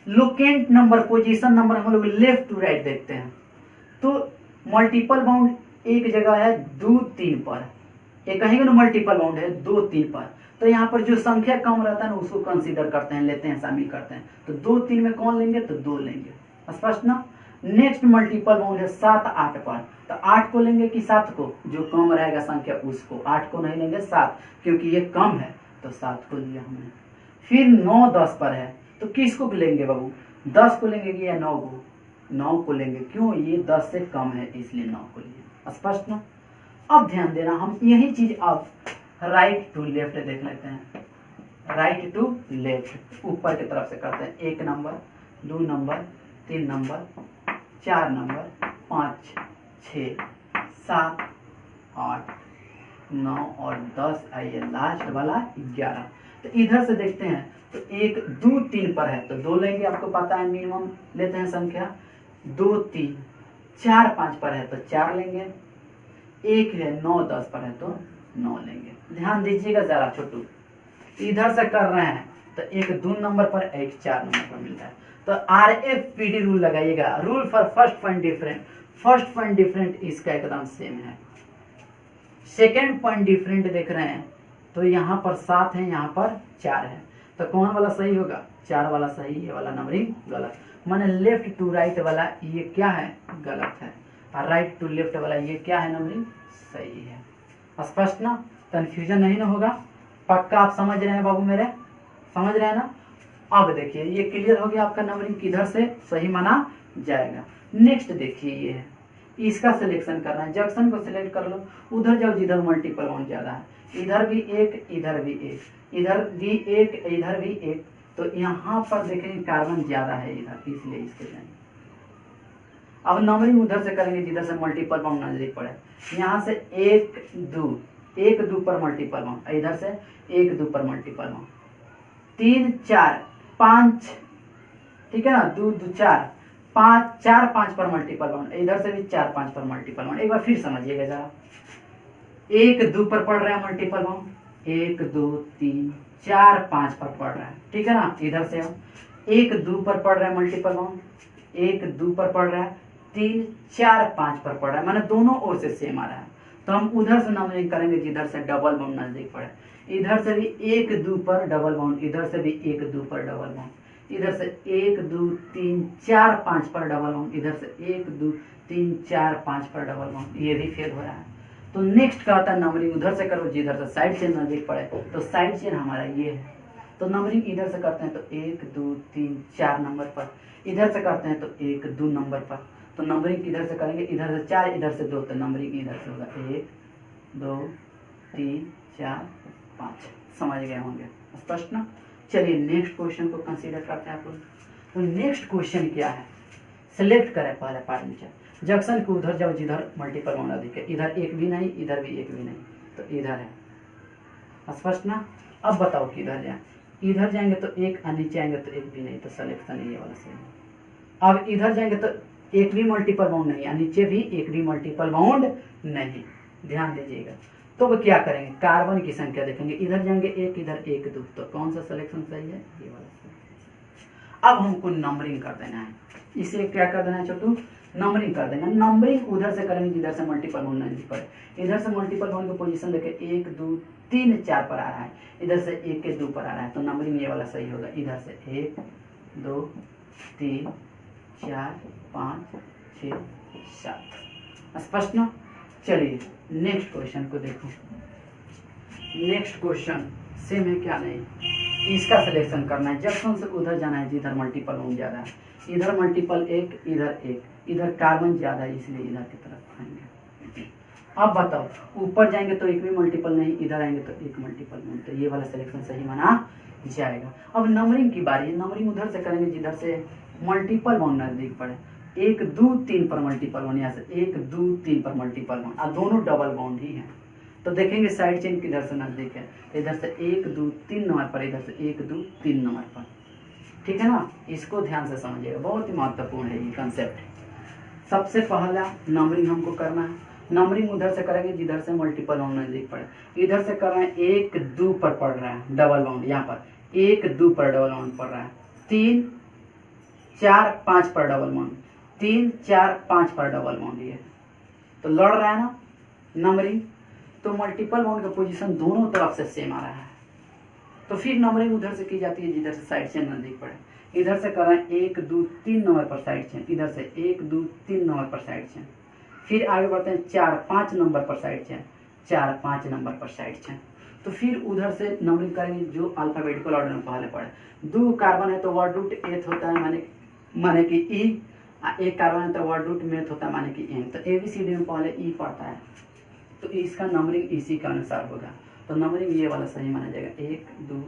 S1: लोकेंट नंबर, पोजीशन नंबर हम लोग लेफ्ट टू राइट देखते हैं। तो मल्टीपल बाउंड एक जगह है 2 3 पर, ये कहेंगे ना मल्टीपल बाउंड है 2 3 पर, तो यहाँ पर जो संख्या कम रहता है ना उसको कंसीडर करते हैं, लेते हैं, शामिल करते हैं। तो 2 3 में कौन लेंगे? तो 2 लेंगे। स्पष्ट ना? नेक्स्ट मल्टीपल बाउंड है 7 8 पर, तो 8 को लेंगे कि 7 को? जो कम रहेगा संख्या उसको, 8 को नहीं लेंगे 7, क्योंकि ये कम है तो 7 को लिया हमने। फिर 9 10 पर है, तो किसको लेंगे बाबू? 10 को लेंगे कि या 9 को? 9 को लेंगे, क्यों? ये 10 से कम है इसलिए 9 को लिए। स्पष्ट ना? अब ध्यान देना, हम यही चीज अब राइट टू लेफ्ट देख लेते हैं। राइट टू लेफ्ट ऊपर की तरफ से करते हैं। 1 नंबर 2 नंबर 3 नंबर 4 नंबर 5 6 7 8 9 और 10, आइए लास्ट वाला 11। तो इधर से देखते हैं, तो 1 2 3 पर है तो 2 लेंगे, आपको पता है मिनिमम लेते हैं संख्या। 2 3 4 5 पर है तो 4 लेंगे। 1 है 9 10 पर है तो 9 लेंगे। ध्यान दीजिएगा जरा छोटू, इधर से कर रहे हैं तो 1 2 नंबर पर 1 4 नंबर पर मिल रहा है, तो RFPD रूल लगाइएगा, rule for first point different. First point different इसका एकदम सेम है। सेकेंड पॉइंट डिफरेंट देख रहे हैं तो यहाँ पर 7 है, यहाँ पर 4 है, तो कौन वाला सही होगा? 4 वाला सही, ये वाला नंबरिंग गलत। माने लेफ्ट टू राइट वाला ये क्या है? गलत है, और राइट टू लेफ्ट वाला ये क्या है? नंबरिंग सही है। स्पष्ट ना? कंफ्यूजन नहीं ना होगा? पक्का आप समझ रहे हैं बाबू मेरे? समझ रहे हैं ना? अब देखिए ये क्लियर हो गया आपका नंबरिंग किधर से सही माना जाएगा। नेक्स्ट देखिए ये है, इसका सिलेक्शन करना है। जंक्शन को सिलेक्ट कर लो, उधर जाओ जिधर मल्टीपल बाउंड ज्यादा है। इधर भी 1 इधर भी 1, इधर भी 1 इधर भी 1, तो यहाँ पर देखेंगे कार्बन ज्यादा है इधर, इसलिए इसके जाएंगे। अब नंबरिंग उधर से करेंगे जिधर से मल्टीपल बाउंड नजदीक पड़े। यहाँ से 1 2 पर मल्टीपल बाउंड, इधर से 1 2 पर मल्टीपल बाउंड, 3 4 5, ठीक है ना? 2 2 4 5 4 5 पर मल्टीपल बाउंड, इधर से भी 4 5 पर मल्टीपल बाउंड। एक बार फिर समझिएगा जरा, 1 2 पर पढ़ रहा है मल्टीपल बाउंड, 1 2 3 4 5 पर पढ़ रहा है, ठीक है ना? इधर से 1 2 पर पढ़ रहा है मल्टीपल बाउंड, 1 2 पर पढ़ रहा है, 3 4 5 पर पढ़ रहा है, माने दोनों ओर से सेम आ रहा है। तो हम उधर से नंबरिंग करेंगे जिधर से डबल बाउंड नजदीक पड़े। इधर से भी 1 2 पर डबल बाउंड, इधर से भी 1 2 पर डबल बाउंड, इधर से 1 2 3 4 5 पर डबल बाउंड, इधर से 1 2 3 4 5 पर डबल बाउंड। ये भी फेल हो रहा है। तो नेक्स्ट का आता है नंबरिंग उधर से करो जिधर से साइड चेन नजदीक पड़े, तो साइड चेन हमारा ये है। तो नंबरिंग इधर से करते हैं तो 1 2 3 4 नंबर पर, इधर से करते हैं तो 1 2 नंबर पर। तो नंबरिंग किधर से करेंगे? इधर से 4 इधर से 2, तो नंबरिंग इधर से होगा 1 2 3 4 5। समझ गए होंगे? स्पष्ट ना? चलिए नेक्स्ट क्वेश्चन को कंसीडर करते हैं आप लोग। तो नेक्स्ट क्वेश्चन क्या है? सिलेक्ट करें पहले पार्ट नीचे, जंक्शन को उधर जाओ जिधर मल्टीपल बाउंड अधिक है। इधर 1 भी नहीं, इधर भी 1 भी नहीं, तो इधर है। स्पष्ट ना? अब बताओ किधर जाए? इधर जाएंगे तो 1, नीचे आएंगे तो 1 भी नहीं, तो सिलेक्शन ये वाला सही है। अब इधर जाएंगे तो 1 भी मल्टीपल बाउंड नहीं, नीचे भी 1 भी मल्टीपल बाउंड नहीं। ध्यान दीजिएगा। तो वो क्या करेंगे? कार्बन की संख्या देखेंगे, इधर जाएंगे 1 इधर 1 2, तो कौन सा सिलेक्शन सही है? ये वाला सही। अब हमको नंबरिंग कर देना है। इसे क्या कर देना है छोटू? नंबरिंग कर देना। नंबरिंग उधर से करेंगे जिधर से मल्टीपल बाउंड नहीं पड़े। इधर से मल्टीपल बाउंड की पोजीशन देखे 1 2 3 4 पर आ रहा है, इधर से 1 के 2 पर आ रहा है, तो नंबरिंग ये वाला सही होगा। इधर से 1 2 3 4 5 6 7। स्पष्ट ना? चलिए नेक्स्ट क्वेश्चन को देखो। नेक्स्ट क्वेश्चन सेम है क्या? नहीं, इसका सिलेक्शन करना है। जंक्शन से उधर जाना है जिधर मल्टीपल बाउंड ज्यादा है। इधर मल्टीपल 1 इधर 1, इधर कार्बन ज्यादा है इसलिए इधर की तरफ आएंगे। अब बताओ, ऊपर जाएंगे तो 1 भी मल्टीपल नहीं, इधर आएंगे तो 1 मल्टीपल नहीं, तो ये वाला सिलेक्शन सही माना जाएगा। अब नंबरिंग की बारी है। नंबरिंग उधर से करेंगे जिधर से मल्टीपल बाउंड नजदीक पड़े। 1 2 3 पर मल्टीपल बाउंड, यहाँ से 1 2 3 पर मल्टीपल बाउंड, और दोनों डबल बाउंड ही हैं। तो देखेंगे साइड चेन किधर से नजदीक है, इधर से 1 2 3 नंबर पर, इधर से 1 2 3 नंबर पर, ठीक है ना, इसको ध्यान से समझिएगा, बहुत ही महत्वपूर्ण है ये कंसेप्ट। सबसे पहला नंबरिंग हमको करना है। नंबरिंग उधर से करेंगे जिधर से मल्टीपल बाउंड नजदीक पड़े। इधर से कर रहे हैं 1 2 पर पड़ रहा है डबल बाउंड, यहाँ पर 1 2 पर डबल बाउंड पड़ रहा है, 3 4 5 पर डबल बाउंड, 3 4 5 पर डबल बाउंड, ये तो लड़ रहा है ना नंबरिंग। तो मल्टीपल बाउंड का पोजीशन दोनों तरफ से सेम आ रहा है, तो फिर नंबरिंग उधर से की जाती है जिधर से साइड चेन नजदीक पड़े। इधर से कर रहे हैं 1 2 3 नंबर पर साइड चेन, इधर से 1 2 3 नंबर पर साइड चेन। फिर आगे बढ़ते हैं 4 5 नंबर पर साइड चेन, 4 5 नंबर पर साइड चेन। तो फिर उधर से नंबरिंग करेंगे जो अल्फाबेटिकल ऑर्डर में पहले पड़े। 2 कार्बन है तो वर्ड रूट एथ होता है माने कि ई, एक कार्बन है तो वर्ड रूट मेथ होता है माने कि एम। तो ABCD में पहले ई पड़ता है, तो इसका नंबरिंग इसी के अनुसार होगा। तो नंबरिंग ये वाला सही माना जाएगा, 1 2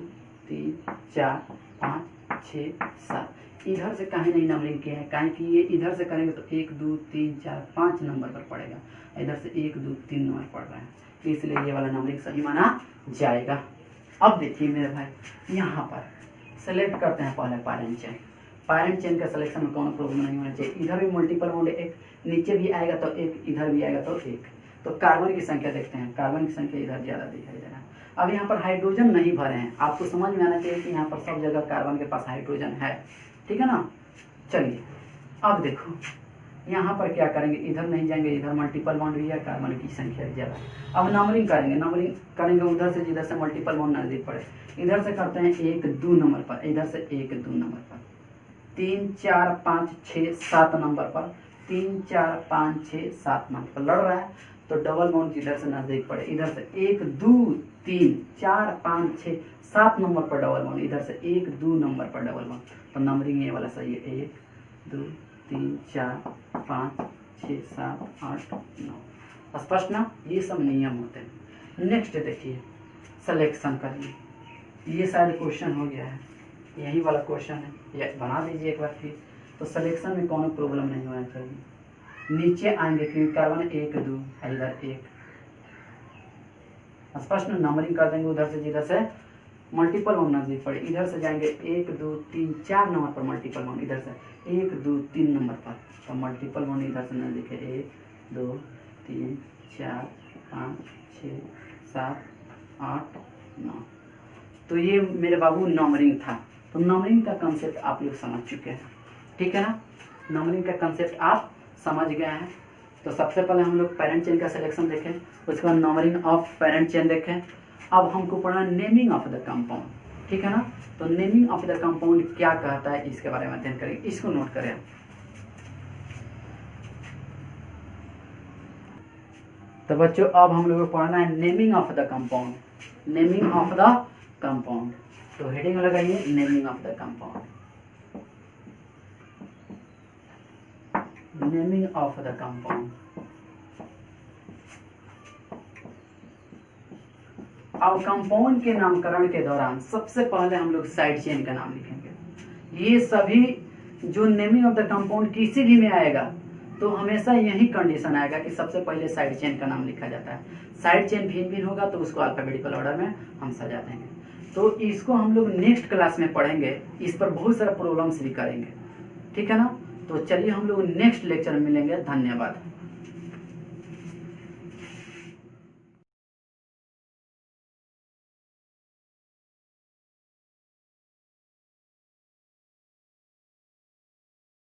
S1: 3 4 5 6 7। इधर से कहीं नहीं नंबरिंग किया है, कहीं कि ये इधर से करेंगे तो 1 2 3 4 5 नंबर पर पड़ेगा, इधर से 1 2 3 नंबर पड़ रहा है, तो इसलिए ये वाला नंबरिंग सही माना जाएगा। अब देखिए मेरे भाई, यहाँ पर सेलेक्ट करते हैं पहले पैरेंट चेन। पैरेंट चेन का सिलेक्शन में कौन प्रॉब्लम नहीं होना चाहिए। इधर भी मल्टीपल बाउंड एक, नीचे भी आएगा तो एक, इधर भी आएगा तो एक। तो कार्बन की संख्या देखते हैं, कार्बन की संख्या इधर ज्यादा दिखाई दे रहा है। अब यहाँ पर हाइड्रोजन नहीं भरे हैं, आपको समझ में आना चाहिए कि यहाँ पर सब जगह कार्बन के पास हाइड्रोजन है, ठीक है ना। चलिए अब देखो यहाँ पर क्या करेंगे, इधर नहीं जाएंगे, इधर मल्टीपल बाउंड भी है, कार्बन की संख्या ज्यादा। अब नंबरिंग करेंगे, नंबरिंग करेंगे उधर से जिधर से मल्टीपल बाउंड नजदीक पड़े। इधर से करते हैं 1 2 नंबर पर, इधर से 1 2 नंबर पर, 3 4 5 6 7 नंबर पर, 3 4 5 6 7 नंबर पर लड़ रहा है। तो डबल बाउंड जिधर से नजदीक पड़े, इधर से 1 2 3 4 5 6 7 नंबर पर डबल बाउंड, इधर से 1 2 नंबर पर डबल बाउंड। तो नंबरिंग ये वाला सही है, 1 2 3 4 5 6 7 8 9। स्पष्ट ना, ये सब नियम होते हैं। नेक्स्ट देखिए, सिलेक्शन करिए। ये शायद क्वेश्चन हो गया है, यही वाला क्वेश्चन है, ये बना दीजिए एक बार फिर। तो सिलेक्शन में कोई प्रॉब्लम नहीं होना चाहिए। नीचे आएंगे क्योंकि कार्बन 1 2 इधर 1, स्पष्ट नंबरिंग कर देंगे उधर से जिधर से मल्टीपल बाउंड नजदीक पड़े। इधर से जाएंगे 1 2 3 4 नंबर पर मल्टीपल बाउंड, इधर से 1 2 3 नंबर पर, तो मल्टीपल बाउंड इधर से नजदीक है, 1 2 3 4 5 6 7 8 9। तो ये मेरे बाबू नंबरिंग था। तो नंबरिंग का कंसेप्ट आप लोग समझ चुके हैं, ठीक है ना। नंबरिंग का कंसेप्ट आप समझ गए हैं। तो सबसे पहले हम लोग पेरेंट चेन का सिलेक्शन देखें, उसके बाद नंबरिंग ऑफ पेरेंट चेन देखें। अब हमको पढ़ना नेमिंग ऑफ द कंपाउंड, ठीक है ना। तो नेमिंग ऑफ द कंपाउंड क्या कहता है इसके बारे में अध्ययन करेंगे, इसको नोट करें। तो बच्चों अब हम लोग को पढ़ना है naming of the compound, naming of the compound. तो हेडिंग लगाइए, naming of the compound, naming of the compound. अब कंपाउंड के नामकरण के दौरान सबसे पहले हम लोग साइड चेन का नाम लिखेंगे। ये सभी जो नेमिंग ऑफ द कंपाउंड किसी भी में आएगा तो हमेशा यही कंडीशन आएगा कि सबसे पहले साइड चेन का नाम लिखा जाता है। साइड चेन भिन्न भिन्न होगा तो उसको अल्फाबेटिकल ऑर्डर में हम सजा देंगे। तो इसको हम लोग नेक्स्ट क्लास में पढ़ेंगे, इस पर बहुत सारा प्रॉब्लम्स भी करेंगे, ठीक है ना। तो चलिए हम लोग नेक्स्ट लेक्चर में मिलेंगे। धन्यवाद।